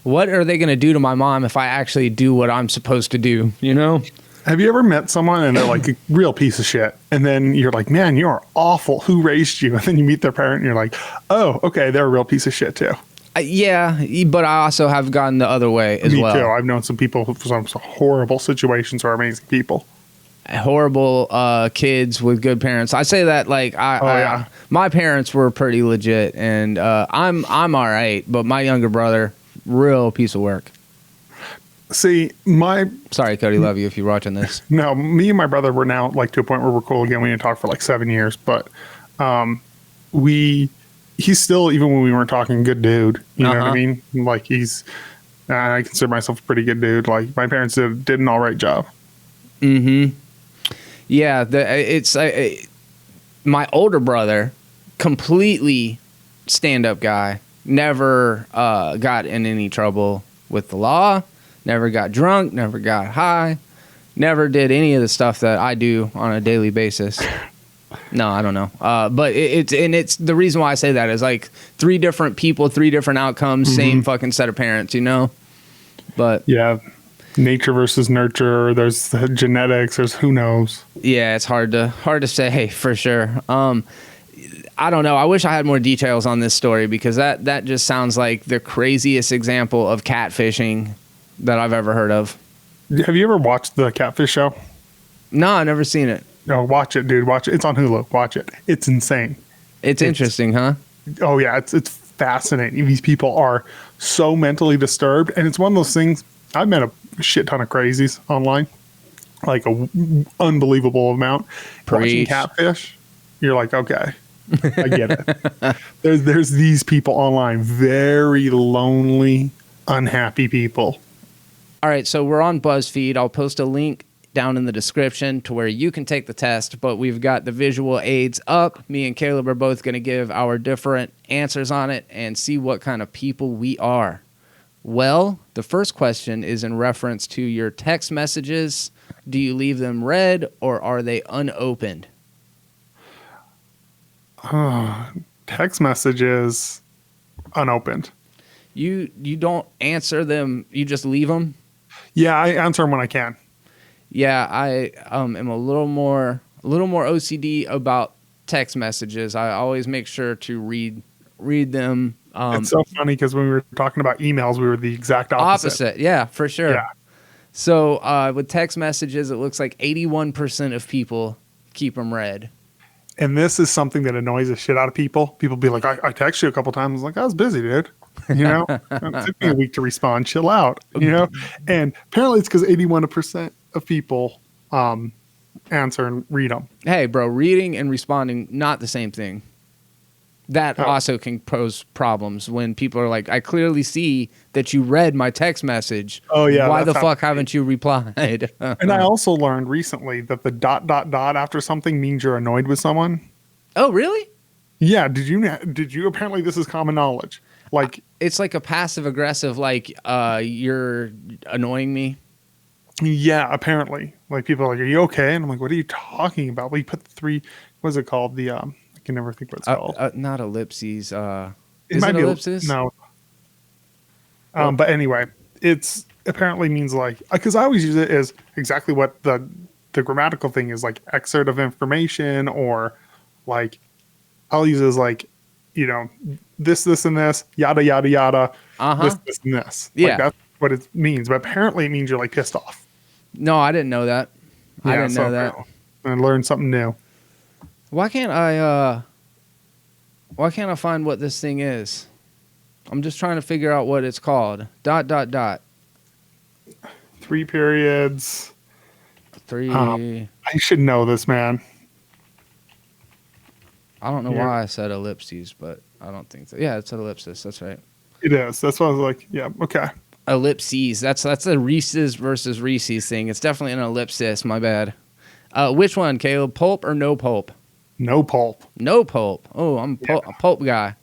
what are they gonna do to my mom if I actually do what I'm supposed to do? You know? Have you ever met someone and they're like a real piece of shit, and then you're like, man, you're awful. Who raised you? And then you meet their parent, and you're like, oh, okay, they're a real piece of shit too. Yeah, but I also have gone the other way as well. Me too. I've known some people who, from some horrible situations, are amazing people. Horrible kids with good parents. I say that like my parents were pretty legit, and I'm all right. But my younger brother, real piece of work. See, sorry, Cody, love you if you're watching this. No, me and my brother were now like to a point where we're cool again. We didn't talk for like 7 years, but he's still, even when we weren't talking, good dude. You know what I mean? Like I consider myself a pretty good dude. Like my parents did an all right job. Mm-hmm. Yeah, it's my older brother, completely stand-up guy. Never got in any trouble with the law. Never got drunk. Never got high. Never did any of the stuff that I do on a daily basis. No, I don't know. But it's the reason why I say that is like 3 different people, 3 different outcomes, same fucking set of parents, you know? But yeah, nature versus nurture. There's the genetics. There's who knows. Yeah, it's hard to say for sure. I don't know. I wish I had more details on this story because that just sounds like the craziest example of catfishing that I've ever heard of. Have you ever watched the Catfish show? No, I've never seen it. No, watch it, dude. Watch it. It's on Hulu. Watch it. It's insane. It's interesting, huh? Oh yeah, it's fascinating. These people are so mentally disturbed, and it's one of those things. I've met a shit ton of crazies online, like a unbelievable amount. Watching Catfish, you're like, okay, I get it. There's these people online, very lonely, unhappy people. All right, so we're on BuzzFeed. I'll post a link down in the description to where you can take the test, but we've got the visual aids up. Me and Caleb are both going to give our different answers on it and see what kind of people we are. Well, the first question is in reference to your text messages. Do you leave them read or are they unopened? Text messages unopened. You don't answer them, you just leave them? Yeah, I answer them when I can. Yeah, I am a little more OCD about text messages. I always make sure to read them. It's so funny because when we were talking about emails, we were the exact opposite. Yeah, for sure. Yeah. So with text messages, it looks like 81% of people keep them read. And this is something that annoys the shit out of people. People be like, I text you a couple times. I was like, I was busy, dude. You know, it took me a week to respond. Chill out. You know, and apparently it's because 81% of people answer and read them. Hey, bro, reading and responding, not the same thing. That also can pose problems when people are like, I clearly see that you read my text message. Oh, yeah. Why the fuck haven't you replied? And I also learned recently that the ... after something means you're annoyed with someone. Oh, really? Yeah. Did you? Apparently this is common knowledge. Like, it's like a passive aggressive, like, you're annoying me. Yeah, apparently. Like, people are like, are you okay? And I'm like, what are you talking about? Well, you put the 3, what is it called? The, I can never think what it's called. Not ellipses. It Is might it be ellipses? No. But anyway, it's apparently means like, because I always use it as exactly what the grammatical thing is, like excerpt of information, or like, I'll use it as like, you know, this, and this, yada, yada, yada, this, and this. Yeah. Like, that's what it means. But apparently it means you're like pissed off. No, I didn't know that. Yeah, I didn't know that. I learned something new. Why can't I find what this thing is? I'm just trying to figure out what it's called. ... 3 periods. 3. I should know this, man. I don't know why I said ellipses, but I don't think so. Yeah, it's an ellipsis. That's right. It is. That's why I was like, yeah, okay. Ellipses. That's a Reese's versus Reese's thing. It's definitely an ellipsis. My bad. Which one, Caleb? Pulp or no pulp? No pulp. No pulp. Oh, I'm a pulp guy.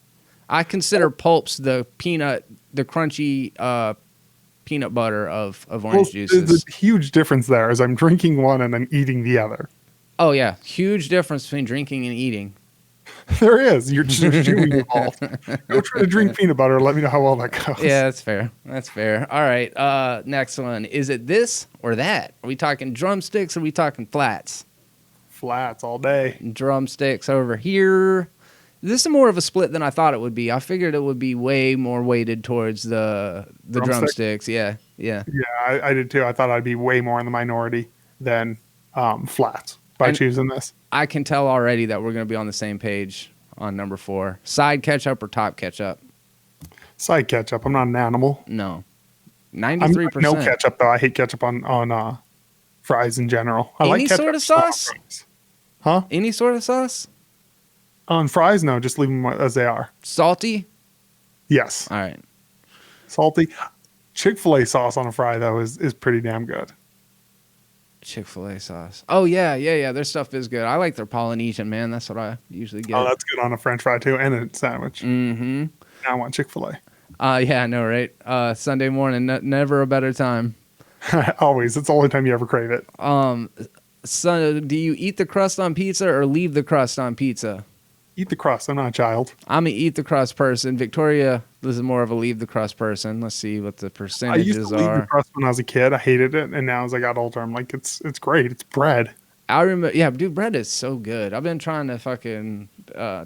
I consider Pulps the crunchy peanut butter of orange juices. There's a huge difference there as I'm drinking one and I'm eating the other. Oh, yeah. Huge difference between drinking and eating. There is. You're just chewing involved. Go try to drink peanut butter. Let me know how well that goes. Yeah, that's fair. That's fair. All right. Next one. Is it this or that? Are we talking drumsticks or are we talking flats? Flats all day. Drumsticks over here. This is more of a split than I thought it would be. I figured it would be way more weighted towards the drumsticks. Yeah. Yeah, I did too. I thought I'd be way more in the minority than flats by choosing this. I can tell already that we're going to be on the same page on number 4. Side ketchup or top ketchup? Side ketchup. I'm not an animal. No. 93%. I'm no ketchup, though. I hate ketchup on fries in general. I like ketchup sort of sauce? Huh? Any sort of sauce? On fries, no. Just leave them as they are. Salty? Yes. All right. Salty. Chick-fil-A sauce on a fry, though, is pretty damn good. Chick-fil-A sauce. Oh, yeah. Their stuff is good. I like their Polynesian, man. That's what I usually get. Oh, that's good on a French fry, too, and a sandwich. Mm-hmm. I want Chick-fil-A. Yeah, I know, right? Sunday morning, never a better time. Always. It's the only time you ever crave it. So, do you eat the crust on pizza or leave the crust on pizza? Eat the crust. I'm not a child. I'm an eat the crust person. Victoria, this is more of a leave the crust person. Let's see what the percentages I used to leave the crust when I was a kid. I hated it, and now as I got older, I'm like, it's great. It's bread. I remember, yeah, dude, bread is so good. I've been trying to fucking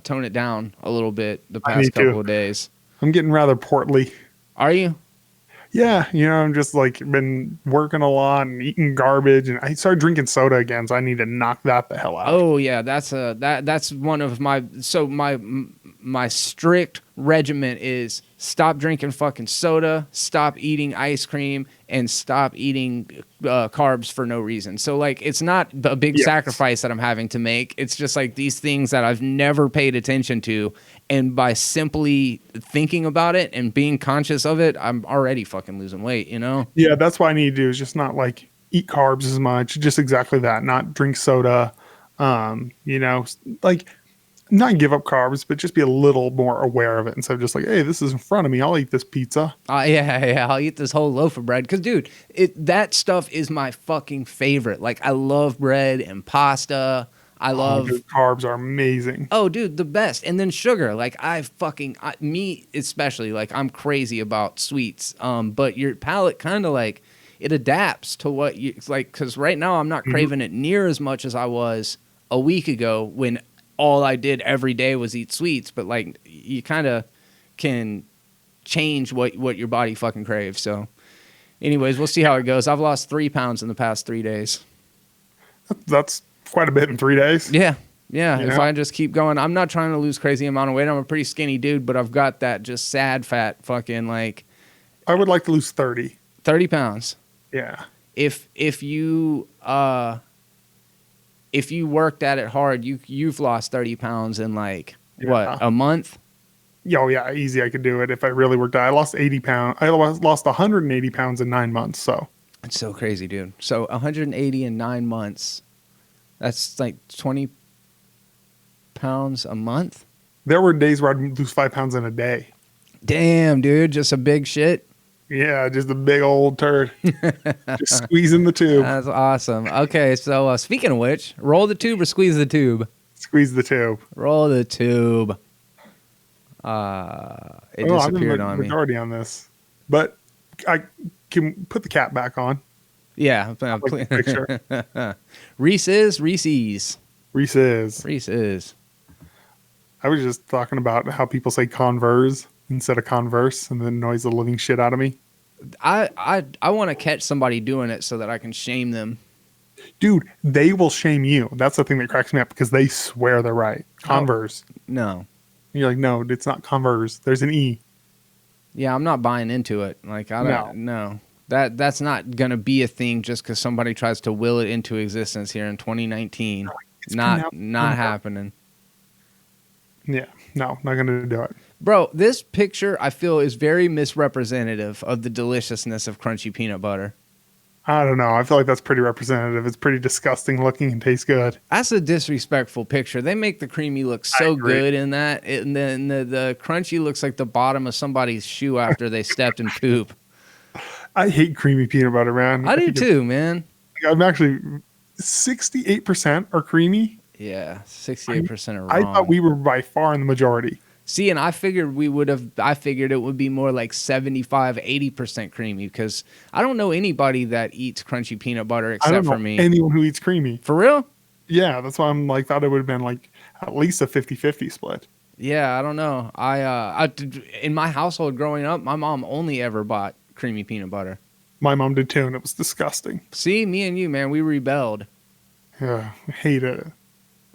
tone it down a little bit the past couple of days. I'm getting rather portly. Are you? Yeah, I'm just like been working a lot and eating garbage, and I started drinking soda again, so I need to knock that the hell out. Oh yeah, that's one of my strict regiment is stop drinking fucking soda, stop eating ice cream, and stop eating carbs for no reason. So like it's not a big sacrifice that I'm having to make. It's just like these things that I've never paid attention to, and by simply thinking about it and being conscious of it, I'm already fucking losing weight, Yeah, that's what I need to do is just not like eat carbs as much, just exactly that, not drink soda, like not give up carbs, but just be a little more aware of it instead of just like, hey, this is in front of me. I'll eat this pizza. Yeah. I'll eat this whole loaf of bread. Because, dude, that stuff is my fucking favorite. Like, I love bread and pasta. Dude, carbs are amazing. Oh, dude, the best. And then sugar. Like, me especially, like, I'm crazy about sweets. But your palate kind of like, it adapts to what you, like, because right now I'm not craving it near as much as I was a week ago when all I did every day was eat sweets, but like you kind of can change what your body fucking craves. So anyways, we'll see how it goes. I've lost 3 pounds in the past 3 days. That's quite a bit in 3 days. Yeah. If I just keep going, I'm not trying to lose crazy amount of weight. I'm a pretty skinny dude, but I've got that just sad fat fucking like. I would like to lose 30 pounds. Yeah. If you worked at it hard, you've lost 30 pounds in like what, a month? Oh yeah, easy. I could do it if I really worked out. I lost 80 pounds. I lost 180 pounds in 9 months. So it's so crazy, dude. So 180 in 9 months. That's like 20 pounds a month. There were days where I'd lose 5 pounds in a day. Damn, dude, just a big shit. Yeah, just a big old turd. Just squeezing the tube. That's awesome. Okay, so speaking of which, roll the tube or squeeze the tube? Squeeze the tube. Roll the tube. It disappeared on me. Majority on this, but I can put the cap back on. Yeah. Like picture. Reese's. I was just talking about how people say Converse instead of Converse, and then annoys the living shit out of me. I want to catch somebody doing it so that I can shame them. Dude, they will shame you. That's the thing that cracks me up because they swear they're right. Converse. Oh, no. And you're like, no, it's not Converse. There's an E. Yeah, I'm not buying into it. Like, I don't know. That's not going to be a thing just because somebody tries to will it into existence here in 2019. Not happening. Yeah, no, not going to do it. Bro, this picture I feel is very misrepresentative of the deliciousness of crunchy peanut butter. I don't know. I feel like that's pretty representative. It's pretty disgusting looking and tastes good. That's a disrespectful picture. They make the creamy look so agree. good in that, and then the crunchy looks like the bottom of somebody's shoe after they stepped in poop. I hate creamy peanut butter, man. I do too, man. I'm actually 68% are creamy. Yeah, 68% are wrong. I thought we were by far in the majority. See, and I figured it would be more like 75, 80% creamy because I don't know anybody that eats crunchy peanut butter I don't except know for me. anyone who eats creamy. For real? Yeah, that's why I'm like, thought it would have been like at least a 50-50 split. Yeah, I don't know. In my household growing up, my mom only ever bought creamy peanut butter. My mom did too, and it was disgusting. See, me and you, man, we rebelled. Yeah, I hated it.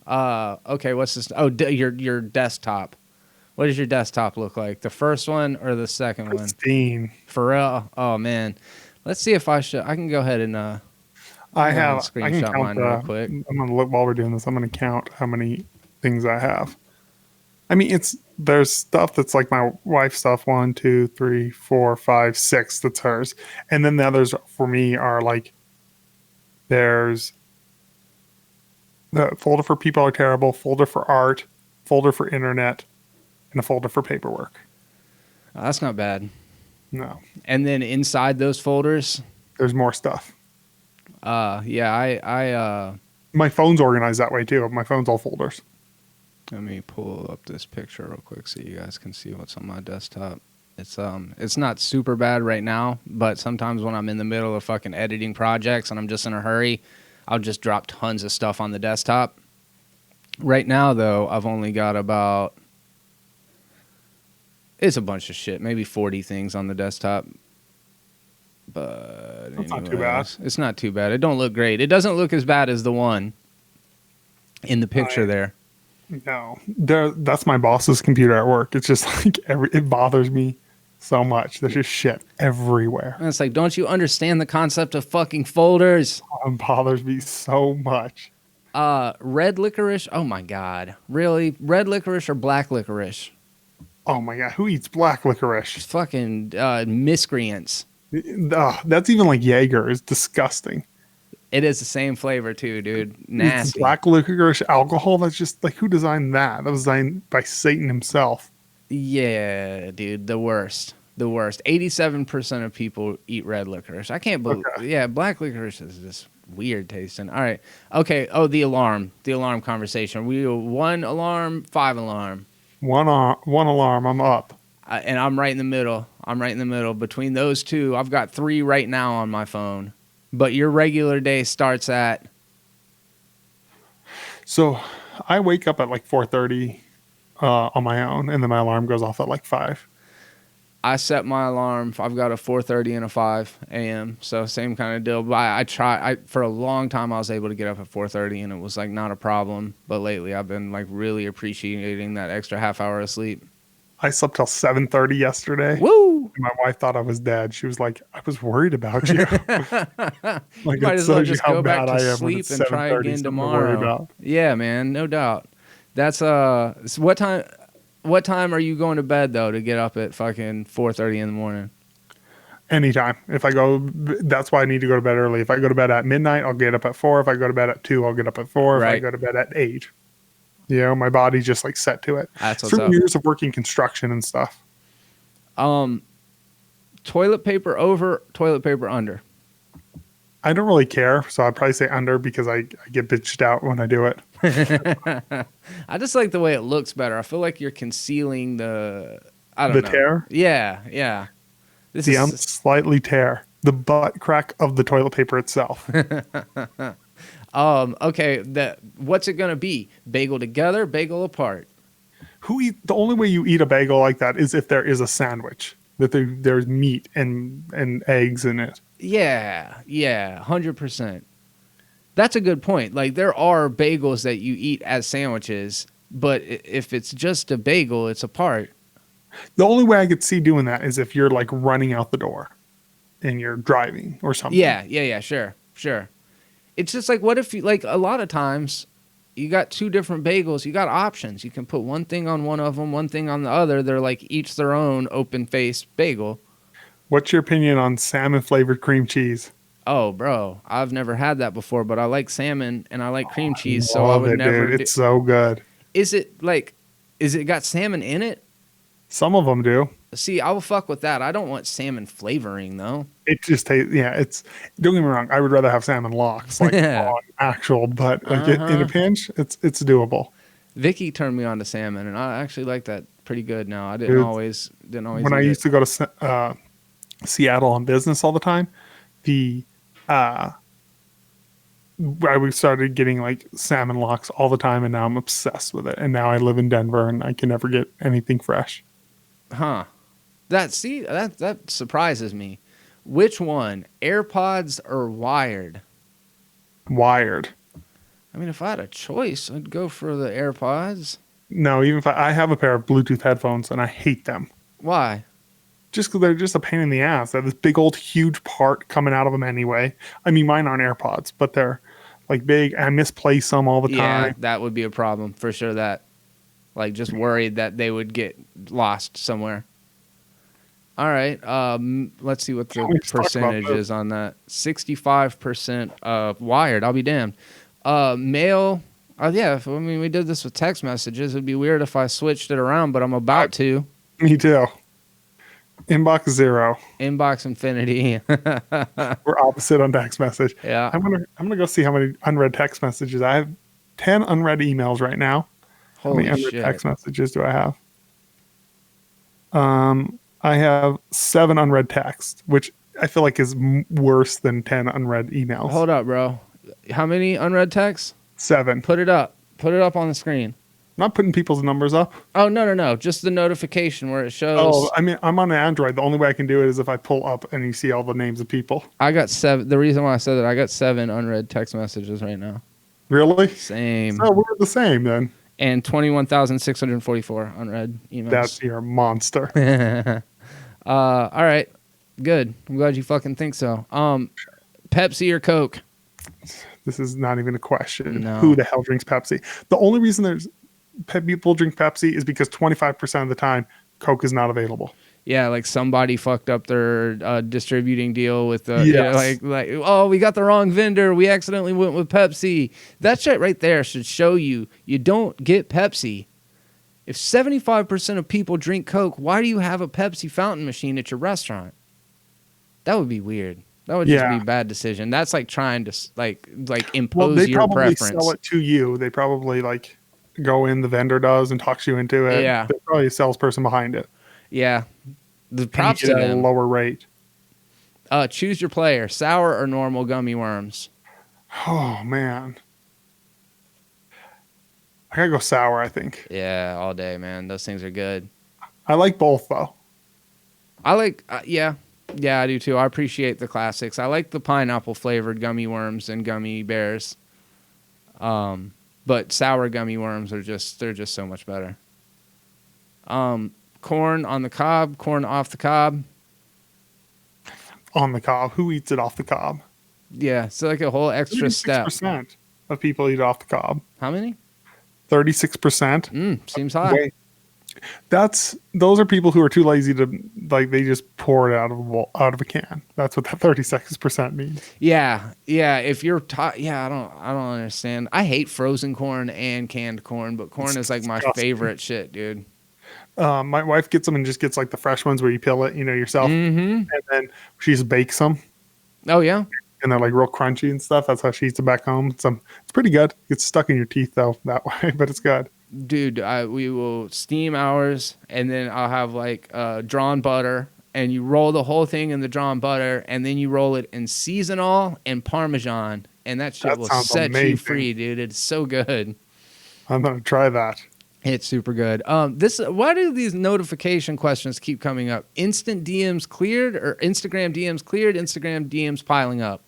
Okay, what's this? Oh, your desktop. What does your desktop look like? The first one or the second one? Pristine. For real? Oh man, let's see if I can go ahead and I can screenshot count mine real quick. I'm gonna look while we're doing this. I'm gonna count how many things I have. I mean, there's stuff that's like my wife's stuff. 1, 2, 3, 4, 5, 6. That's hers, and then the others for me are like there's the folder for people are terrible, folder for art, folder for internet, and a folder for paperwork. Oh, that's not bad. No, And then inside those folders, there's more stuff. yeah, My phone's organized that way too. My phone's all folders. let me pull up this picture real quick so you guys can see what's on my desktop. It's not super bad right now, but sometimes when I'm in the middle of fucking editing projects and I'm just in a hurry, I'll just drop tons of stuff on the desktop. Right now, though, I've only got it's a bunch of shit, maybe 40 things on the desktop. But That's not too bad. It's not too bad. It don't look great. It doesn't look as bad as the one in the picture there. No, that's my boss's computer at work. It's just like it bothers me so much. There's just shit everywhere. And it's like, don't you understand the concept of fucking folders? It bothers me so much. Red licorice. Oh my god, really? Red licorice or black licorice? Oh my god, who eats black licorice? Fucking miscreants. That's even like Jaeger. It's disgusting. It is the same flavor too, dude. It's Nasty. black licorice alcohol. That's just like, who designed that? That was designed by Satan himself. Yeah, dude, the worst. The worst. 87% of people eat red licorice. I can't believe. Okay. Yeah, black licorice is just weird tasting. All right. Okay. Oh, the alarm conversation. We 1 alarm, 5 alarm. One alarm. I'm up. And I'm right in the middle. Between those two, I've got 3 right now on my phone. But your regular day starts at? So I wake up at like 4:30 on my own, and then my alarm goes off at like 5. I set my alarm. I've got a 4:30 and a 5 a.m. So same kind of deal. But for a long time I was able to get up at 4:30 and it was like not a problem. But lately I've been like really appreciating that extra half hour of sleep. I slept till 7:30 yesterday. Woo! My wife thought I was dead. She was like, "I was worried about you." Like, Might it as well shows you just how go back bad I to am when sleep it's and try 7:30, again something to worry tomorrow. about. Yeah, man, no doubt. That's so what time are you going to bed though to get up at fucking 4:30 in the morning? Anytime. If I go, that's why I need to go to bed early. If I go to bed at midnight, I'll get up at 4. If I go to bed at 2, I'll get up at 4. If I Right. go to bed at 8, you know, my body's just like set to it. That's what's Through up. years of working construction and stuff. Toilet paper over, toilet paper under. I don't really care, so I'd probably say under because I get bitched out when I do it. I just like the way it looks better. I feel like you're concealing the The tear? Yeah. This The is slightly tear. The butt crack of the toilet paper itself. okay. What's it gonna be? Bagel together, bagel apart. The only way you eat a bagel like that is if there is a sandwich. That there's meat and eggs in it. Yeah, 100%. That's a good point. Like there are bagels that you eat as sandwiches, but if it's just a bagel, it's apart. The only way I could see doing that is if you're like running out the door and you're driving or something. Yeah, sure. It's just like, what if you, like a lot of times you got 2 different bagels, you got options. You can put one thing on one of them, one thing on the other. They're like each their own open-faced bagel. What's your opinion on salmon flavored cream cheese? Oh, bro, I've never had that before, but I like salmon and I like cream cheese, so I Love would it, never. dude. It's so good. Is it got salmon in it? Some of them do. See, I will fuck with that. I don't want salmon flavoring though. It just tastes. Yeah, it's. Don't get me wrong. I would rather have salmon locks, like on actual, but like in a pinch, it's doable. Vicky turned me on to salmon, and I actually like that pretty good now. I didn't Dude, always. When I used to go to Seattle on business all the time, I started getting like salmon locks all the time, and now I'm obsessed with it. And now I live in Denver, and I can never get anything fresh. Huh. That surprises me. Which one, AirPods or wired? Wired. I mean, if I had a choice, I'd go for the AirPods. No, even if I have a pair of Bluetooth headphones, and I hate them. Why? Just because they're just a pain in the ass. They have this big old huge part coming out of them anyway. I mean, mine aren't AirPods, but they're like big. I misplace them all the time. Yeah, that would be a problem for sure. That, like, just worried that they would get lost somewhere. All right, let's see what the percentage is on that. 65% wired. I'll be damned. Mail. Yeah, I mean, we did this with text messages. It'd be weird if I switched it around, but I'm about to. Me too. Inbox 0. Inbox infinity. We're opposite on text message. Yeah. I'm gonna go see how many unread text messages I have. 10 unread emails right now. Holy how many unread shit. text messages do I have? I have 7 unread texts, which I feel like is worse than 10 unread emails. Hold up, bro. How many unread texts? 7. Put it up. Put it up on the screen. I'm not putting people's numbers up. Oh, no. Just the notification where it shows. Oh, I mean, I'm on Android. The only way I can do it is if I pull up and you see all the names of people. I got 7. The reason why I said that, I got 7 unread text messages right now. Really? Same. So we're the same then. And 21,644 unread emails. That's your monster. All right. Good. I'm glad you fucking think so. Pepsi or Coke? This is not even a question. No. Who the hell drinks Pepsi? The only reason people drink Pepsi is because 25% of the time Coke is not available. Yeah, like somebody fucked up their distributing deal with the Yes. like oh, we got the wrong vendor. We accidentally went with Pepsi. That shit right there should show you don't get Pepsi. If 75% of people drink Coke, why do you have a Pepsi fountain machine at your restaurant? That would be weird. That would just be a bad decision. That's like trying to like impose your preference. They probably sell it to you. They probably like go in, the vendor does, and talks you into it. Yeah. There's probably a salesperson behind it. Yeah. The props and you to get them. a lower rate. Choose your player. Sour or normal gummy worms? Oh, man. I gotta go sour, I think. Yeah, all day, man. Those things are good. I like both, though. I like, yeah, I do too. I appreciate the classics. I like the pineapple flavored gummy worms and gummy bears. But sour gummy worms they're just so much better. Corn on the cob, corn off the cob. On the cob. Who eats it off the cob? Yeah, so like a whole extra step. 36% of people eat off the cob. How many? 36%. Seems high. Wait. Those are people who are too lazy to like. They just pour it out of a can. That's what that 36% means. Yeah. If you're I don't understand. I hate frozen corn and canned corn, but corn is like my favorite shit, dude. My wife gets them and just gets like the fresh ones where you peel it, yourself, and then she just bakes them. Oh yeah. And they're like real crunchy and stuff. That's how she eats it back home. It's pretty good. It's stuck in your teeth though that way, but it's good. Dude, we will steam ours, and then I'll have like drawn butter, and you roll the whole thing in the drawn butter, and then you roll it in seasonal and Parmesan, and that shit will set you free, dude. It's so good. I'm gonna try that. It's super good. Why do these notification questions keep coming up? Instant DMs cleared or Instagram DMs cleared? Instagram DMs piling up.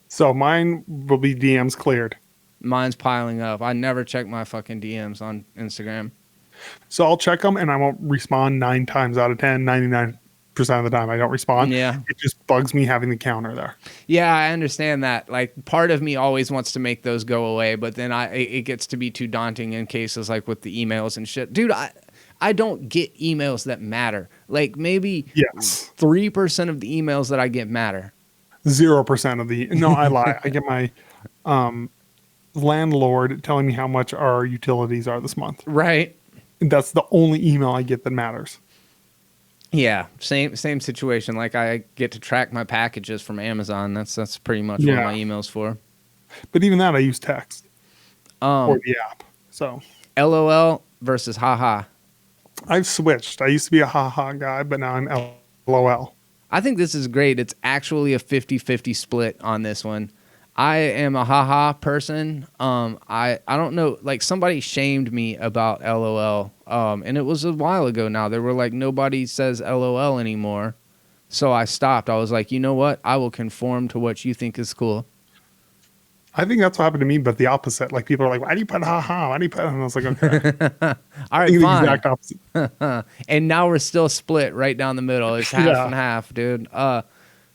So mine will be DMs cleared. Mine's piling up. I never check my fucking DMs on Instagram. So I'll check them and I won't respond 9 times out of 10, 99% of the time I don't respond. Yeah. It just bugs me having the counter there. Yeah, I understand that. Like part of me always wants to make those go away, but then it gets to be too daunting in cases like with the emails and shit. Dude, I don't get emails that matter. Like maybe 3% of the emails that I get matter. 0% of the. No, I lie. I get my landlord telling me how much our utilities are this month. Right. That's the only email I get that matters. Yeah, same situation. Like I get to track my packages from Amazon. That's pretty much what my email's for. But even that, I use text or the app. So LOL versus haha. I've switched. I used to be a haha guy, but now I'm LOL. I think this is great. It's actually a 50-50 split on this one. I am a haha person. I don't know. Like somebody shamed me about LOL. And it was a while ago now. They were like, nobody says LOL anymore. So I stopped. I was like, you know what? I will conform to what you think is cool. I think that's what happened to me, but the opposite. Like people are like, why do you put haha? Why do you put? And I was like, okay. All right, fine. The exact opposite. And now we're still split right down the middle. It's half and half, dude.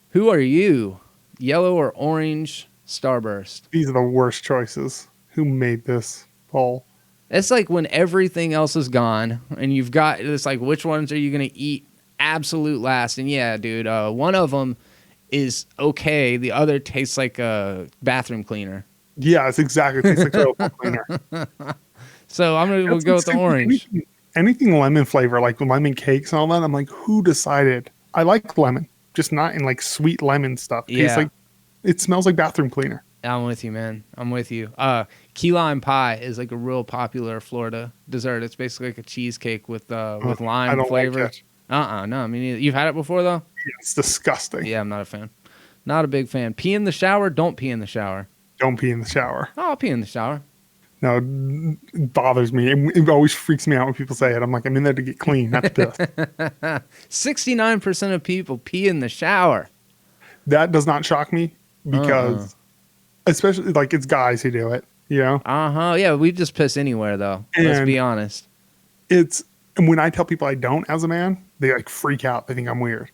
Who are you? Yellow or orange Starburst? These are the worst choices. Who made this poll? It's like when everything else is gone and you've got, it's like, which ones are you going to eat absolute last? And yeah, dude, one of them is okay. The other tastes like a bathroom cleaner. Yeah, it's exactly. It tastes like toilet cleaner. So I'm going to go with the orange. Anything lemon flavor, like lemon cakes and all that, I'm like, who decided? I like lemon, just not in like sweet lemon stuff. Yeah. It smells like bathroom cleaner. I'm with you, man. I'm with you. Key lime pie is like a real popular Florida dessert. It's basically like a cheesecake with lime flavor. Like it. No, I mean, you've had it before though? Yeah, it's disgusting. Yeah, I'm not a fan. Not a big fan. Pee in the shower? Don't pee in the shower. Don't pee in the shower. Oh, I'll pee in the shower. No, it bothers me. It always freaks me out when people say it. I'm like, I'm in there to get clean, not to piss. 69% of people pee in the shower. That does not shock me because, especially like it's guys who do it, you know? Yeah, we just piss anywhere though. Let's be honest. And when I tell people I don't as a man, they like freak out. They think I'm weird.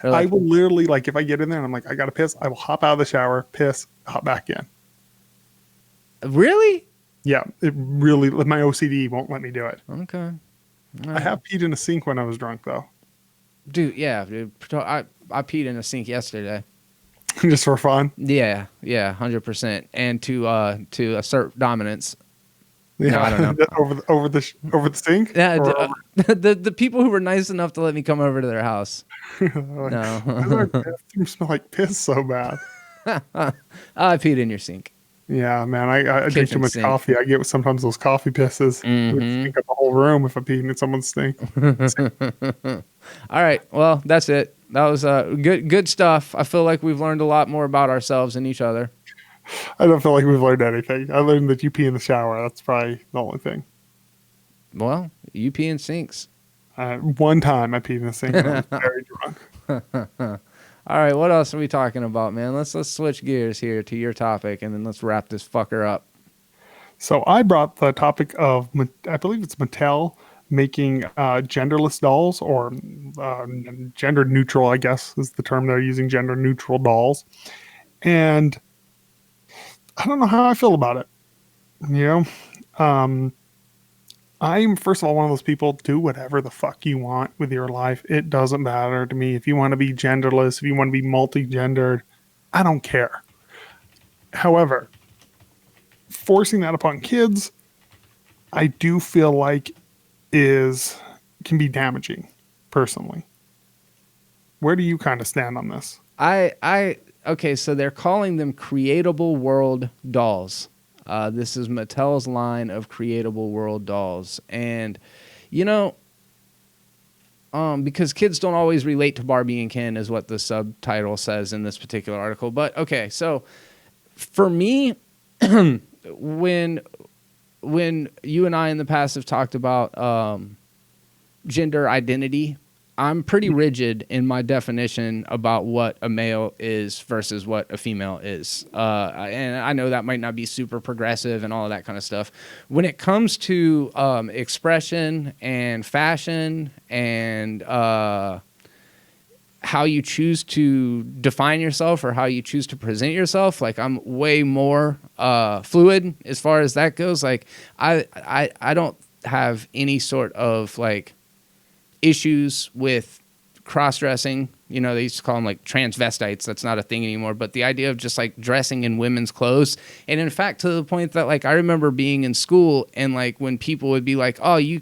Like, I will literally, like, if I get in there and I'm like, I got to piss, I will hop out of the shower, piss, hop back in. Really? Yeah, it really, my OCD won't let me do it. Okay. I have peed in a sink when I was drunk, though. Dude, yeah. Dude, I peed in a sink yesterday. Just for fun? Yeah, 100%. And to assert dominance. Yeah, no, I don't know. over the sink? Yeah, the people who were nice enough to let me come over to their house. No. Why does our bathroom smell like piss so bad? I peed in your sink. Yeah, man, I drink too much coffee. I get sometimes those coffee pisses. It would stink up the whole room if I peed in someone's sink. All right, well, that's it. That was good stuff. I feel like we've learned a lot more about ourselves and each other. I don't feel like we've learned anything. I learned that you pee in the shower. That's probably the only thing. Well, you pee in sinks. One time I peed in the sink and I was very drunk. All right, what else are we talking about, man? Let's switch gears here to your topic, and then let's wrap this fucker up. So I brought the topic of, I believe it's Matel making genderless dolls, or gender neutral, I guess is the term they're using, gender neutral dolls. And I don't know how I feel about it. You know, I'm, first of all, one of those people, do whatever the fuck you want with your life. It doesn't matter to me. If you want to be genderless, if you want to be multi-gendered, I don't care. However, forcing that upon kids, I do feel like can be damaging, personally. Where do you kind of stand on this? Okay, so they're calling them creatable world dolls. This is Mattel's line of creatable world dolls. And, you know, because kids don't always relate to Barbie and Ken is what the subtitle says in this particular article. But, okay, so for me, when you and I in the past have talked about gender identity, I'm pretty rigid in my definition about what a male is versus what a female is. And I know that might not be super progressive and all of that kind of stuff. When it comes to expression and fashion and how you choose to define yourself or how you choose to present yourself, like I'm way more fluid as far as that goes. Like I don't have any sort of like issues with cross-dressing You know, they used to call them like transvestites. That's not a thing anymore. But the idea of just like dressing in women's clothes. And in fact, to the point that like I remember being in school and like when people would be like, oh, you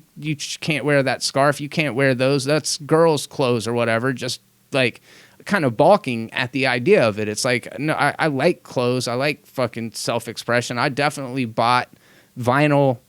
can't wear that scarf. You can't wear those. That's girls' clothes or whatever. Just like kind of balking at the idea of it. It's like, no, I like clothes. I like fucking self-expression. I definitely bought vinyl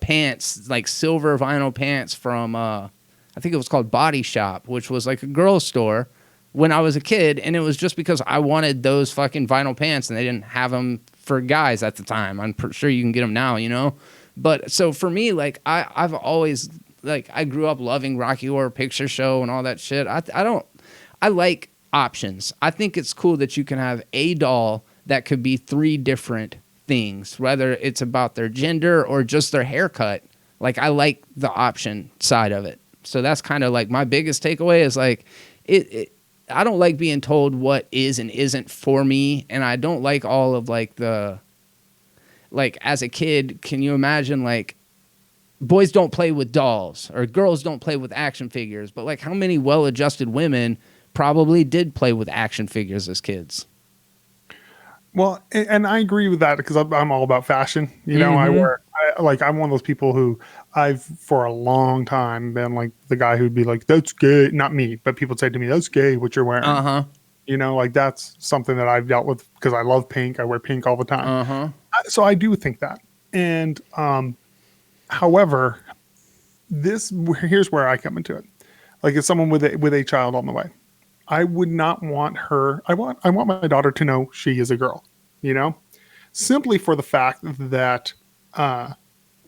pants, like silver vinyl pants from, I think it was called Body Shop, which was like a girl's store when I was a kid. And it was just because I wanted those fucking vinyl pants and they didn't have them for guys at the time. I'm sure you can get them now, you know? But so for me, like I've always, like, I grew up loving Rocky Horror Picture Show and all that shit. I like options. I think it's cool that you can have a doll that could be 3 different things, whether it's about their gender or just their haircut. Like, I like the option side of it. So that's kind of like my biggest takeaway is like, I don't like being told what is and isn't for me. And I don't like all of like like as a kid, can you imagine like boys don't play with dolls or girls don't play with action figures, but like how many well-adjusted women probably did play with action figures as kids? Well, and I agree with that because I'm all about fashion. You know, I'm one of those people who I've for a long time been like the guy who'd be like, that's gay. Not me, but people say to me, that's gay what you're wearing. You know, like that's something that I've dealt with because I love pink. I wear pink all the time. So I do think that. And however, here's where I come into it. Like as someone with a child on the way, I would not want her. I want my daughter to know she is a girl, you know, simply for the fact that I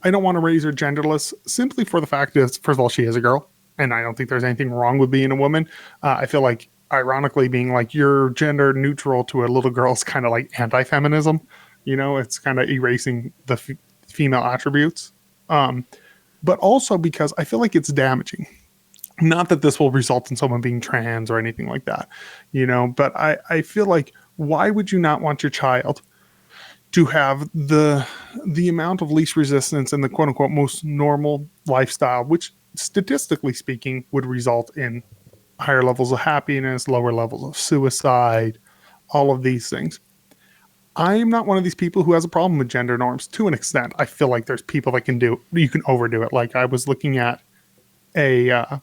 don't want to raise her genderless. Simply for the fact that, first of all, she is a girl, and I don't think there's anything wrong with being a woman. I feel like, ironically, being like you're gender neutral to a little girl is kind of like anti-feminism. You know, it's kind of erasing the female attributes, but also because I feel like it's damaging. Not that this will result in someone being trans or anything like that, you know, but I feel like why would you not want your child to have the amount of least resistance and the quote unquote most normal lifestyle, which statistically speaking would result in higher levels of happiness, lower levels of suicide, all of these things. I am not one of these people who has a problem with gender norms to an extent. I feel like there's people that you can overdo it. Like I was looking at a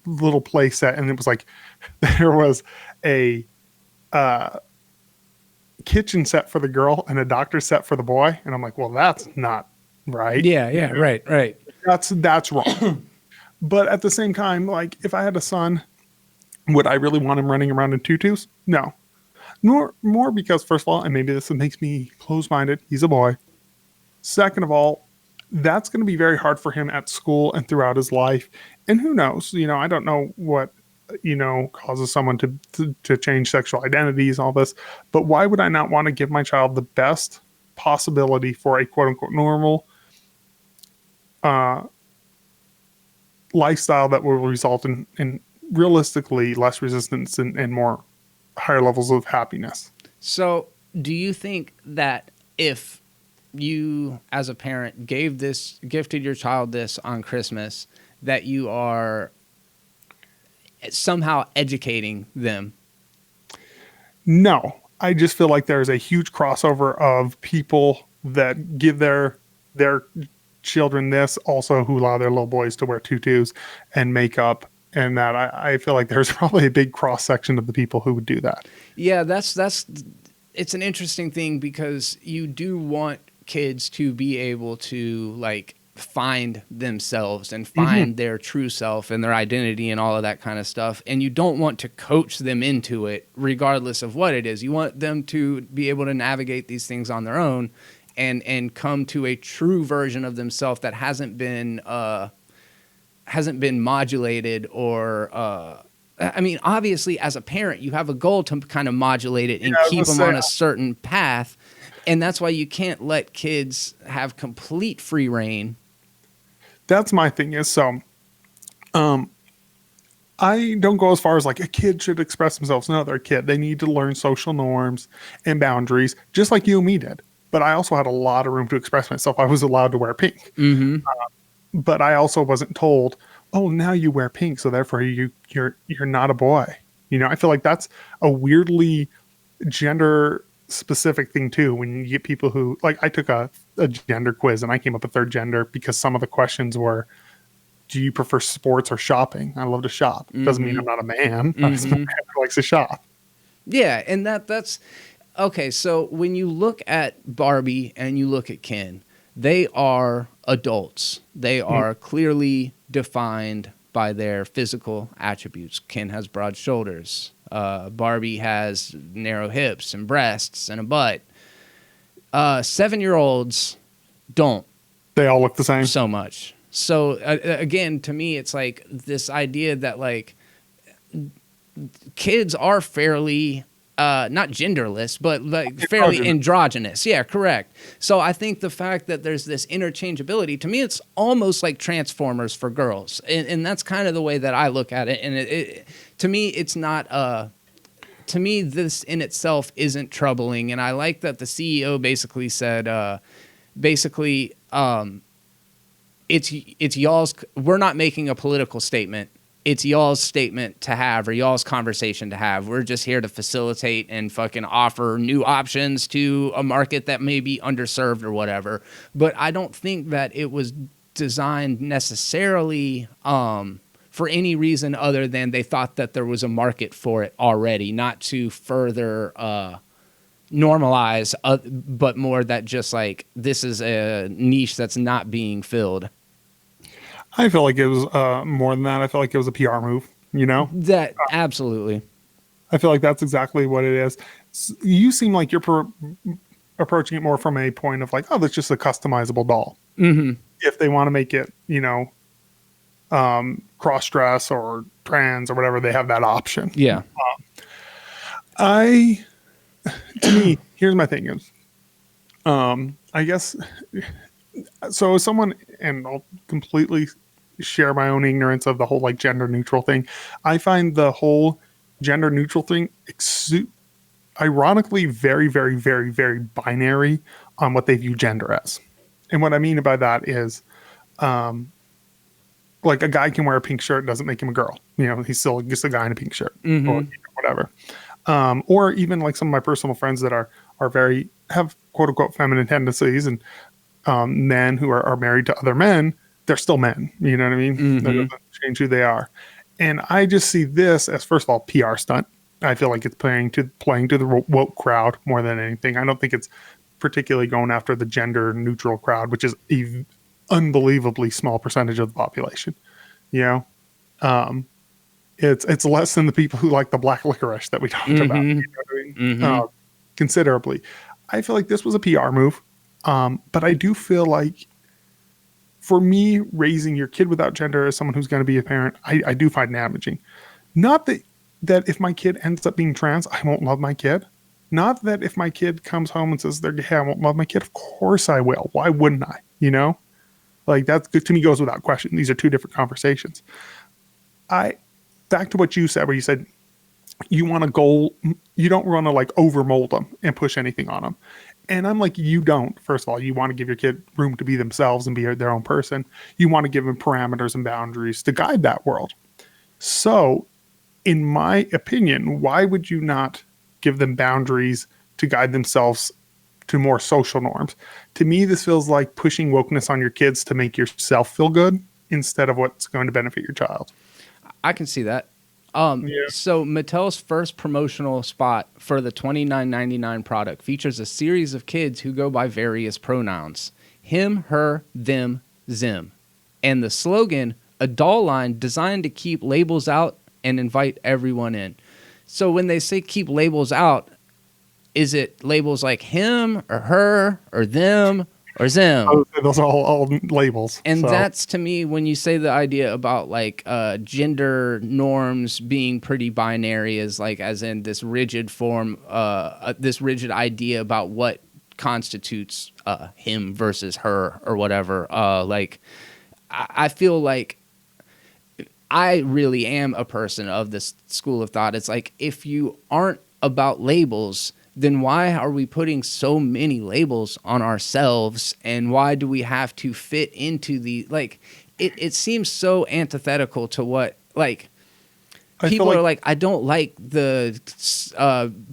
little play set and it was like there was a kitchen set for the girl and a doctor set for the boy, and I'm like, well, that's not right. Right that's wrong. But at the same time, like if I had a son, would I really want him running around in tutus? No. More because, first of all, and maybe this makes me close-minded, he's a boy. Second of all, that's going to be very hard for him at school and throughout his life. And who knows, you know, I don't know what, you know, causes someone to change sexual identities, all this, but why would I not want to give my child the best possibility for a quote unquote normal lifestyle that will result in realistically less resistance and more higher levels of happiness? So do you think that if you as a parent gifted your child this on Christmas, that you are somehow educating them? No, I just feel like there's a huge crossover of people that give their children this, also who allow their little boys to wear tutus and makeup, and that I feel like there's probably a big cross section of the people who would do that. Yeah, it's an interesting thing because you do want kids to be able to like find themselves and find their true self and their identity and all of that kind of stuff. And you don't want to coach them into it regardless of what it is. You want them to be able to navigate these things on their own and come to a true version of themselves that hasn't been modulated or I mean, obviously as a parent, you have a goal to kind of modulate it and keep them on a certain path. And that's why you can't let kids have complete free reign. That's my thing is, so I don't go as far as like a kid should express themselves. No, they're a kid. They need to learn social norms and boundaries, just like you and me did. But I also had a lot of room to express myself. I was allowed to wear pink. But I also wasn't told, oh, now you wear pink, so therefore you're not a boy. You know, I feel like that's a weirdly gender specific thing too. When you get people who, like, I took a gender quiz and I came up with third gender because some of the questions were, do you prefer sports or shopping? I love to shop. Doesn't mean I'm not a man. I'm just a man who likes to shop. Yeah, and that's okay. So when you look at Barbie and you look at Ken, they are adults. They are clearly defined by their physical attributes. Ken has broad shoulders. Barbie has narrow hips and breasts and a butt. 7-year-olds don't. They all look the same. So much. So again, to me, it's like this idea that like kids are fairly not genderless, but like fairly androgynous. Yeah, correct. So I think the fact that there's this interchangeability, to me, it's almost like Transformers for girls, and that's kind of the way that I look at it. And it to me, it's not. To me, this in itself isn't troubling, and I like that the CEO basically said, it's y'all's. We're not making a political statement. It's y'all's statement to have, or y'all's conversation to have. We're just here to facilitate and fucking offer new options to a market that may be underserved or whatever. But I don't think that it was designed necessarily for any reason other than they thought that there was a market for it already, not to further normalize, but more that just like this is a niche that's not being filled. I feel like it was more than that. I feel like it was a PR move, you know? That absolutely. I feel like that's exactly what it is. You seem like you're approaching it more from a point of like, oh, that's just a customizable doll. Mm-hmm. If they want to make it, you know, cross-dress or trans or whatever, they have that option. Yeah. To me, here's my thing is, I guess, so as someone, and I'll completely share my own ignorance of the whole like gender neutral thing. I find the whole gender neutral thing ironically very, very, very, very binary on what they view gender as. And what I mean by that is, like a guy can wear a pink shirt, doesn't make him a girl. You know, he's still just a guy in a pink shirt, or you know, whatever. Or even like some of my personal friends that are have quote unquote feminine tendencies, and men who are married to other men, they're still men. You know what I mean? That doesn't change who they are. And I just see this as, first of all, PR stunt. I feel like it's playing to the woke crowd more than anything. I don't think it's particularly going after the gender neutral crowd, which is an unbelievably small percentage of the population. You know, it's less than the people who like the black licorice that we talked about. You know what I mean? Considerably. I feel like this was a PR move. But I do feel like, for me, raising your kid without gender as someone who's going to be a parent, I do find damaging. Not that if my kid ends up being trans, I won't love my kid. Not that if my kid comes home and says they're gay, I won't love my kid. Of course I will. Why wouldn't I? You know? Like, that to me goes without question. These are two different conversations. Back to what you said, where you said you want to go, you don't want to like overmold them and push anything on them. And I'm like, you don't. First of all, you want to give your kid room to be themselves and be their own person. You want to give them parameters and boundaries to guide that world. So, in my opinion, why would you not give them boundaries to guide themselves to more social norms? To me, this feels like pushing wokeness on your kids to make yourself feel good instead of what's going to benefit your child. I can see that. So Mattel's first promotional spot for the $29.99 product features a series of kids who go by various pronouns: him, her, them, zim. And the slogan, a doll line designed to keep labels out and invite everyone in. So when they say keep labels out, is it labels like him or her or them or zim? Those are all labels. And that's, to me, when you say the idea about like gender norms being pretty binary, is like as in this rigid form, this rigid idea about what constitutes him versus her or whatever. Like I feel like I really am a person of this school of thought. It's like, if you aren't about labels, then why are we putting so many labels on ourselves? And why do we have to fit into the, like, it seems so antithetical to what, like, I feel people are like, I don't like the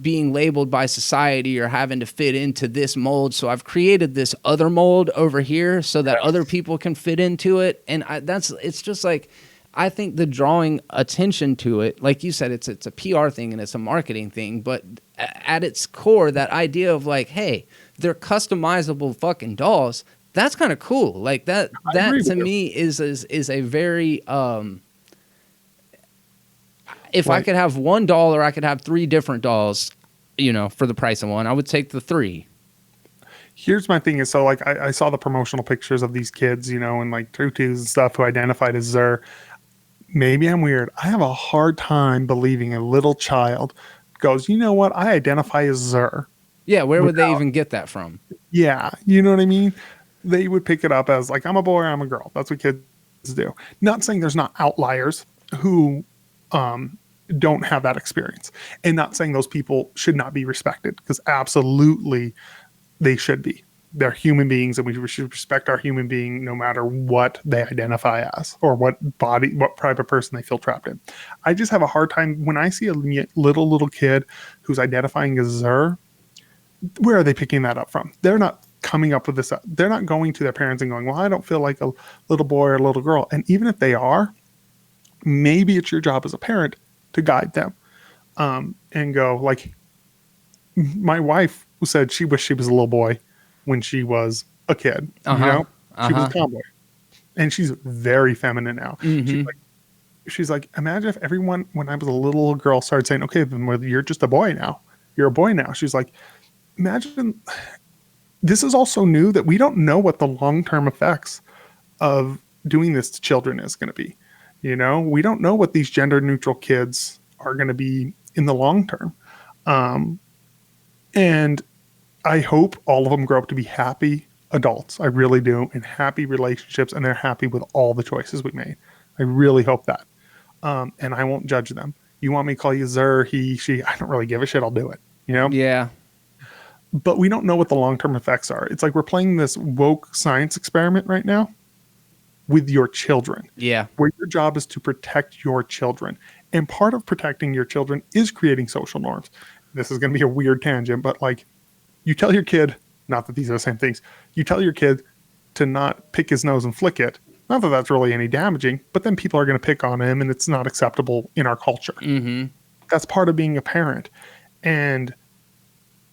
being labeled by society or having to fit into this mold, so I've created this other mold over here so that other people can fit into it. And it's just like, I think the drawing attention to it, like you said, it's a PR thing and it's a marketing thing, but at its core, that idea of like, hey, they're customizable fucking dolls, that's kind of cool. Like that to me is a very if I could have one doll or I could have 3 different dolls, you know, for the price of one, I would take the 3. Here's my thing is, so like I saw the promotional pictures of these kids, you know, and like tutus and stuff who identified as Zer. Maybe I'm weird. I have a hard time believing a little child goes, you know what? I identify as Zer. Yeah, where would they even get that from? Yeah, you know what I mean? They would pick it up as like, I'm a boy or I'm a girl. That's what kids do. Not saying there's not outliers who don't have that experience, and not saying those people should not be respected, because absolutely they should be. They're human beings, and we should respect our human being no matter what they identify as or what private person they feel trapped in. I just have a hard time when I see a little kid who's identifying as Zer. Where are they picking that up from? They're not coming up with this. They're not going to their parents and going, well, I don't feel like a little boy or a little girl. And even if they are, maybe it's your job as a parent to guide them and go, like, my wife said she wished she was a little boy when she was a kid. You know, she was a tomboy, and she's very feminine now. She's like, imagine if everyone, when I was a little girl, started saying, okay, then you're just a boy now. You're a boy now. She's like, imagine, this is also new that we don't know what the long-term effects of doing this to children is going to be. You know, we don't know what these gender neutral kids are going to be in the long term. And I hope all of them grow up to be happy adults. I really do. And happy relationships. And they're happy with all the choices we made. I really hope that. And I won't judge them. You want me to call you Zer, he, she, I don't really give a shit. I'll do it. You know? Yeah. But we don't know what the long-term effects are. It's like we're playing this woke science experiment right now with your children. Yeah. Where your job is to protect your children. And part of protecting your children is creating social norms. This is going to be a weird tangent, but like, you tell your kid, not that these are the same things, you tell your kid to not pick his nose and flick it. Not that that's really any damaging, but then people are going to pick on him and it's not acceptable in our culture. Mm-hmm. That's part of being a parent. And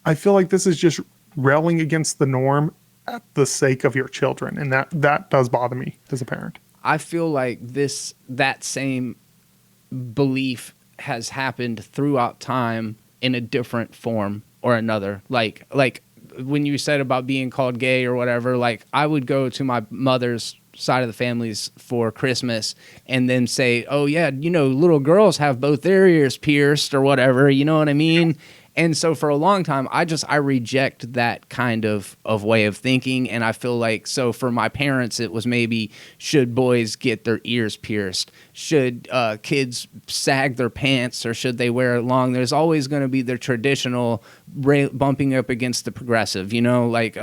I feel like this is just railing against the norm at the sake of your children. And that does bother me as a parent. I feel like that same belief has happened throughout time in a different form or another. Like when you said about being called gay or whatever, like I would go to my mother's side of the families for Christmas and then say, oh yeah, you know, little girls have both their ears pierced or whatever, you know what I mean? And so for a long time, I reject that kind of way of thinking. And I feel like, so for my parents, it was maybe, should boys get their ears pierced? Should kids sag their pants, or should they wear it long? There's always going to be the traditional bumping up against the progressive, you know, like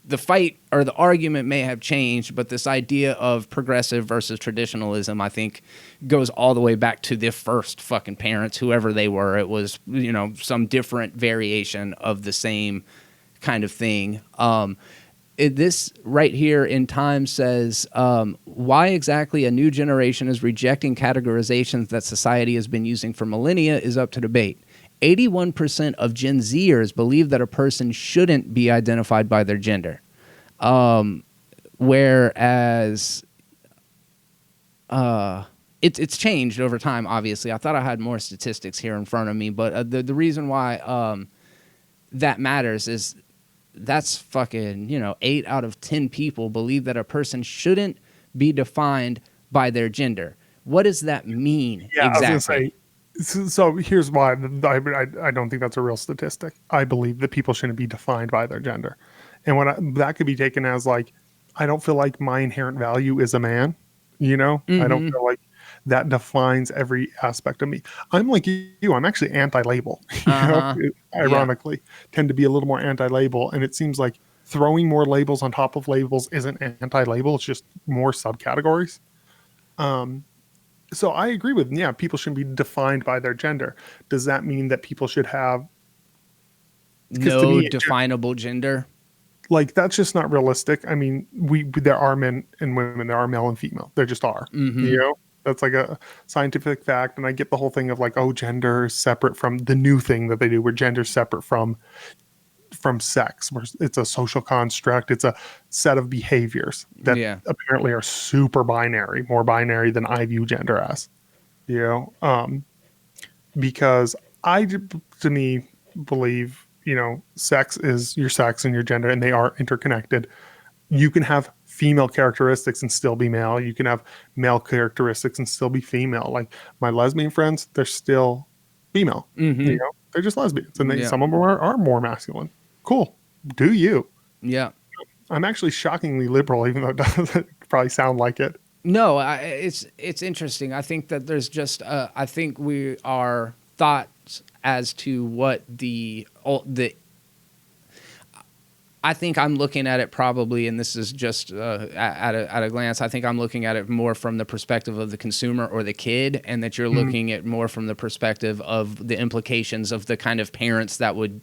the fight or the argument may have changed, but this idea of progressive versus traditionalism, I think, goes all the way back to the first fucking parents, whoever they were. It was, you know, some different variation of the same kind of thing. This right here in time says, why exactly a new generation is rejecting categorizations that society has been using for millennia is up to debate. 81% of Gen Zers believe that a person shouldn't be identified by their gender. Whereas it's changed over time, obviously. I thought I had more statistics here in front of me, but the reason why that matters is that's fucking, 8 out of 10 people believe that a person shouldn't be defined by their gender. What does that mean? Yeah, exactly? I was going to say, so here's why I don't think that's a real statistic. I believe that people shouldn't be defined by their gender. And that could be taken as like, I don't feel like my inherent value is a man, Mm-hmm. I don't feel like that defines every aspect of me. I'm like you, I'm actually anti-label, ironically, tend to be a little more anti-label. And it seems like throwing more labels on top of labels isn't anti-label. It's just more subcategories. So I agree with, yeah, people shouldn't be defined by their gender. Does that mean that people should have no definable gender? Like, that's just not realistic. I mean, there are men and women, there are male and female. There just are. You know, that's like a scientific fact. And I get the whole thing of like, oh, gender is separate from the new thing that they do, where gender is separate from sex, where it's a social construct. It's a set of behaviors that apparently are super binary, more binary than I view gender as. You know, because to me, believe, you know, sex is your sex and your gender, and they are interconnected. You can have female characteristics and still be male. You can have male characteristics and still be female. Like my lesbian friends, they're still female. You know, they're just lesbians, and some of them are more masculine. Cool. Do you? Yeah. I'm actually shockingly liberal, even though it doesn't probably sound like it. No, it's interesting. I think that there's just I think we are thoughts as to what the I think I'm looking at it probably, and this is just at a glance, I think I'm looking at it more from the perspective of the consumer or the kid, and that you're looking at more from the perspective of the implications of the kind of parents that would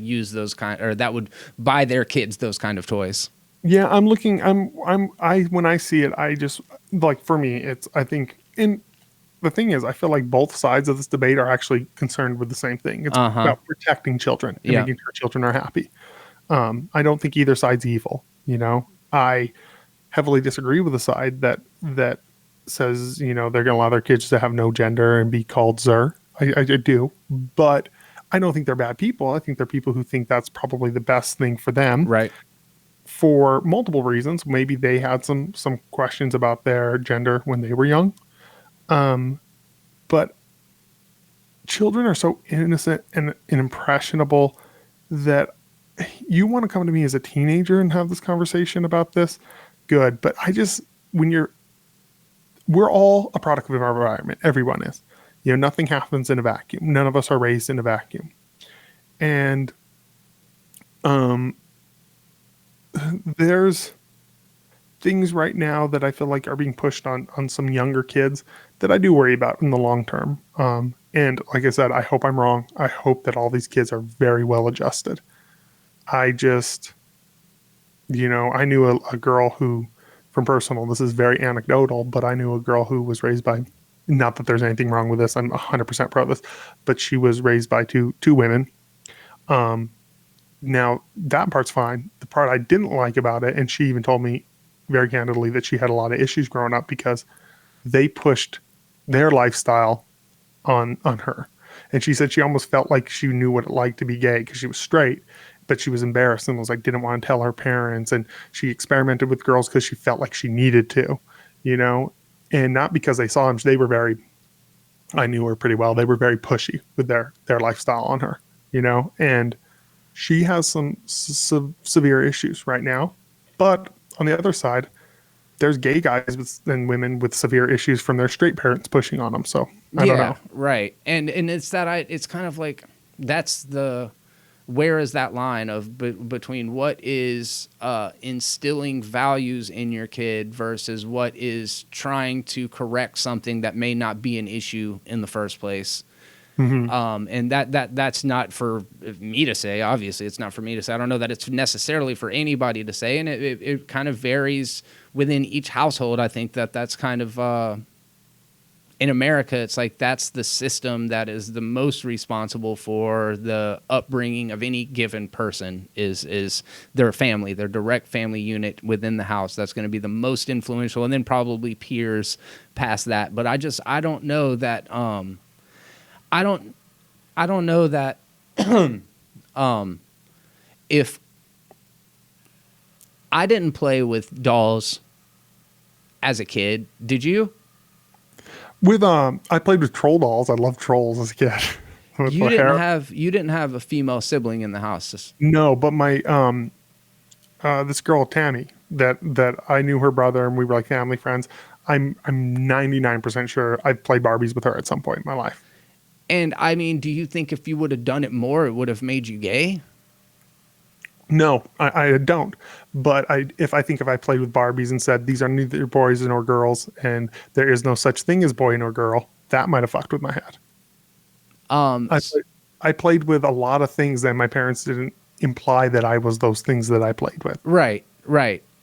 use those kind, or that would buy their kids those kind of toys. Yeah, when I see it, I just, like, for me, it's, I think, the thing is, I feel like both sides of this debate are actually concerned with the same thing. It's about protecting children and making sure children are happy. I don't think either side's evil. You know, I heavily disagree with the side that says, you know, they're going to allow their kids to have no gender and be called Zer. I do, but I don't think they're bad people. I think they're people who think that's probably the best thing for them. Right. For multiple reasons. Maybe they had some questions about their gender when they were young. But children are so innocent and impressionable that you want to come to me as a teenager and have this conversation about this. Good. But we're all a product of our environment. Everyone is, you know, nothing happens in a vacuum. None of us are raised in a vacuum. And, there's things right now that I feel like are being pushed on some younger kids that I do worry about in the long term. And like I said, I hope I'm wrong. I hope that all these kids are very well adjusted. I just, you know, I knew a girl who, from personal, this is very anecdotal, but I knew a girl who was raised by, not that there's anything wrong with this, I'm 100% pro this, but she was raised by two women. Now, that part's fine. The part I didn't like about it, and she even told me very candidly that she had a lot of issues growing up because they pushed their lifestyle on her. And she said she almost felt like she knew what it liked to be gay because she was straight, but she was embarrassed and was like, didn't want to tell her parents. And she experimented with girls because she felt like she needed to, you know, and not because they saw them. They were very, I knew her pretty well. They were very pushy with their lifestyle on her, you know, and she has some severe issues right now. But on the other side, there's gay guys and women with severe issues from their straight parents pushing on them. So I don't know. Right. And it's it's kind of like, that's where is that line of between what is instilling values in your kid versus what is trying to correct something that may not be an issue in the first place. And that's not for me to say. Obviously, it's not for me to say. I don't know that it's necessarily for anybody to say, and it kind of varies within each household. I think that's kind of in America, it's like that's the system that is the most responsible for the upbringing of any given person is their family, their direct family unit within the house. That's going to be the most influential, and then probably peers past that. But I don't know that. I don't know that if I didn't play with dolls as a kid, did you? I played with troll dolls. I loved trolls as a kid. You didn't have a female sibling in the house. No, but my this girl Tammy that I knew her brother and we were like family friends. I'm 99% sure I played Barbies with her at some point in my life. And I mean, do you think if you would have done it more, it would have made you gay? No, I don't. But if I played with Barbies and said these are neither boys nor girls, and there is no such thing as boy nor girl, that might have fucked with my head. I played with a lot of things that my parents didn't imply that I was those things that I played with. Right.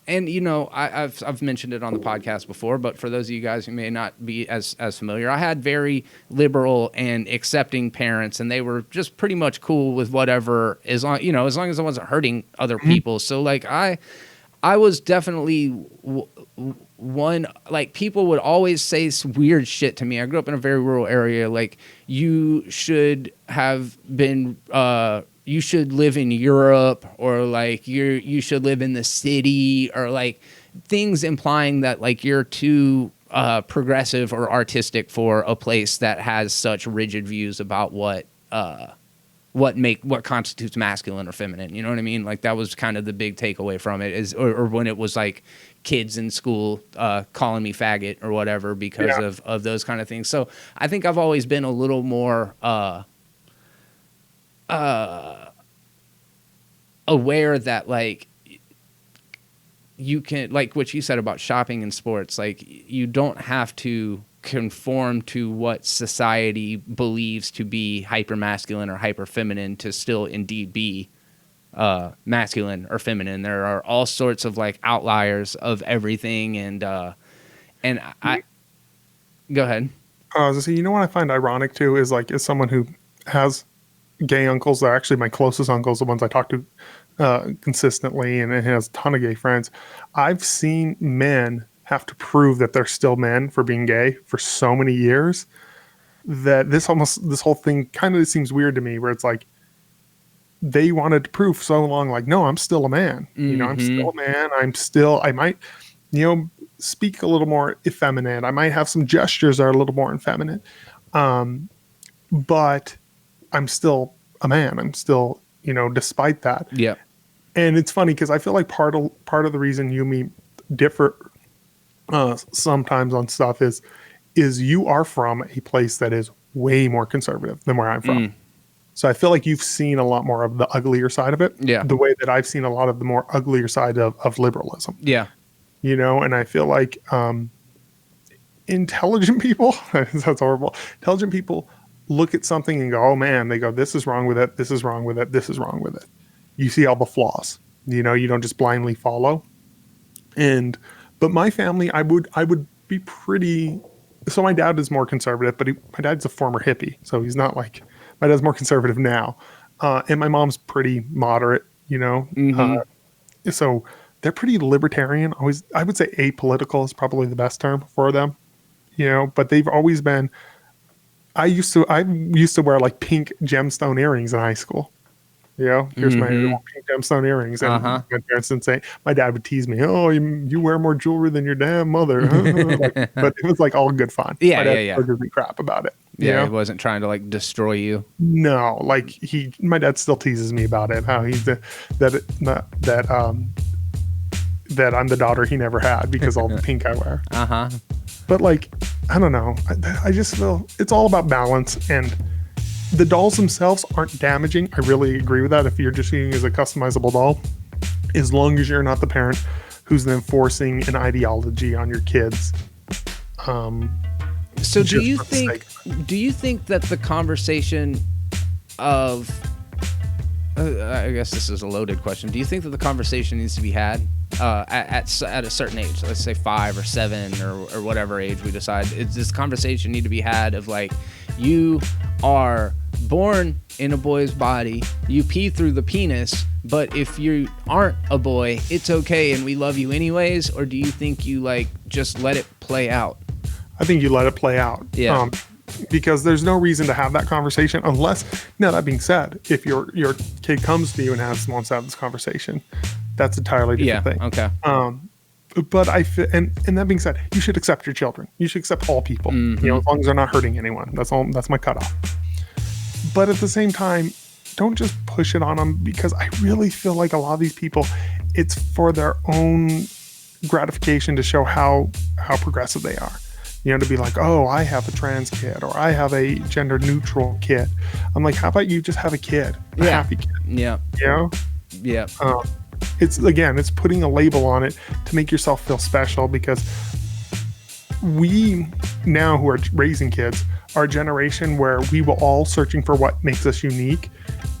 And I've mentioned it on the podcast before, but for those of you guys who may not be as familiar, I had very liberal and accepting parents, and they were just pretty much cool with whatever, as long as I wasn't hurting other people. So like I was definitely one, like, people would always say weird shit to me. I grew up in a very rural area. Like, you should have been you should live in Europe, or like you should live in the city, or like things implying that like you're too progressive or artistic for a place that has such rigid views about what constitutes masculine or feminine. You know what I mean? Like, that was kind of the big takeaway from it, or when it was like kids in school calling me faggot or whatever because of those kind of things. So I think I've always been a little more aware that like you can, like what you said about shopping and sports, like you don't have to conform to what society believes to be hyper masculine or hyper feminine to still indeed be masculine or feminine. There are all sorts of like outliers of everything, and I go ahead. I was gonna say, you know what I find ironic too is like, as someone who has gay uncles, they're actually my closest uncles, the ones I talk to consistently, and has a ton of gay friends. I've seen men have to prove that they're still men for being gay for so many years that this whole thing kind of seems weird to me, where it's like they wanted to prove so long, like, no, I'm still a man. You know, I'm still a man. I might, speak a little more effeminate. I might have some gestures that are a little more effeminate. But I'm still a man. I'm still, despite that. Yeah. And it's funny because I feel like part of the reason you and me differ sometimes on stuff is you are from a place that is way more conservative than where I'm from. So I feel like you've seen a lot more of the uglier side of it. Yeah. The way that I've seen a lot of the more uglier side of liberalism. Yeah. And I feel like intelligent people, that's horrible. Intelligent people look at something and go, oh man, they go, this is wrong with it. This is wrong with it. This is wrong with it. You see all the flaws, you don't just blindly follow. But my family, I would be pretty, so my dad is more conservative, but my dad's a former hippie. So he's not like, my dad's more conservative now. And my mom's pretty moderate, so they're pretty libertarian. Always, I would say apolitical is probably the best term for them, but they've always been, I used to wear like pink gemstone earrings in high school. Here's my pink gemstone earrings. And my parents didn't say, my dad would tease me, oh, you wear more jewelry than your damn mother. But it was like all good fun. My dad gives me crap about it. Yeah, he wasn't trying to like destroy you. No, like my dad still teases me about it, how he's that I'm the daughter he never had because all the pink I wear. But like, I don't know. I just feel it's all about balance, and the dolls themselves aren't damaging. I really agree with that. If you're just using it as a customizable doll, as long as you're not the parent who's then forcing an ideology on your kids. So do you think that the conversation of, I guess this is a loaded question. Do you think that the conversation needs to be had at a certain age, let's say 5 or 7 or whatever age we decide? Does this conversation need to be had of like, you are born in a boy's body, you pee through the penis, but if you aren't a boy, it's okay and we love you anyways? Or do you think you like just let it play out? I think you let it play out. Yeah. Because there's no reason to have that conversation unless, now that being said, if your kid comes to you and wants to have this conversation, that's an entirely different thing. Okay. But and that being said, you should accept your children. You should accept all people, as long as they're not hurting anyone. That's my cutoff. But at the same time, don't just push it on them, because I really feel like a lot of these people, it's for their own gratification to show how progressive they are. To be like, oh, I have a trans kid, or I have a gender neutral kid. I'm like, how about you just have a kid? A happy kid. Yeah. Yeah. It's putting a label on it to make yourself feel special, because we now who are raising kids are a generation where we were all searching for what makes us unique,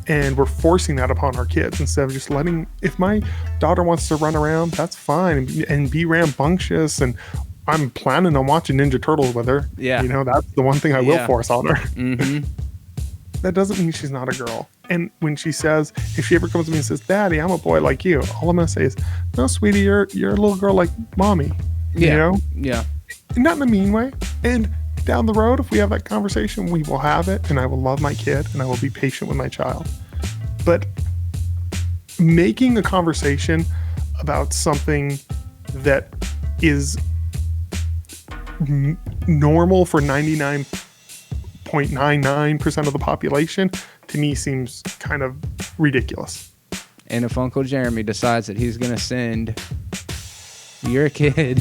and we're forcing that upon our kids instead of just letting, if my daughter wants to run around, that's fine, and be rambunctious, and I'm planning on watching Ninja Turtles with her. Yeah. That's the one thing I will force on her. Mm-hmm. That doesn't mean she's not a girl. And when she says, if she ever comes to me and says, Daddy, I'm a boy like you, all I'm going to say is, no, sweetie, you're a little girl like mommy. Yeah. Not in a mean way. And down the road, if we have that conversation, we will have it, and I will love my kid, and I will be patient with my child. But making a conversation about something that is normal for 99.99% of the population, to me, seems kind of ridiculous. And if Uncle Jeremy decides that he's going to send your kid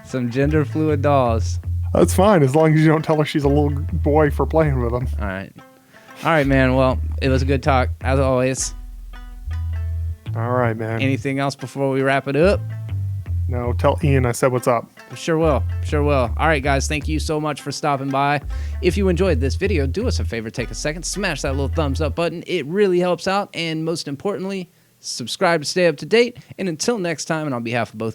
some gender fluid dolls, that's fine, as long as you don't tell her she's a little boy for playing with them. All right, man. Well, it was a good talk, as always. All right, man. Anything else before we wrap it up? No, tell Ian I said what's up. Sure will. All right, guys, thank you so much for stopping by. If you enjoyed this video, do us a favor, take a second, smash that little thumbs up button. It really helps out. And most importantly, subscribe to stay up to date. And until next time, and on behalf of both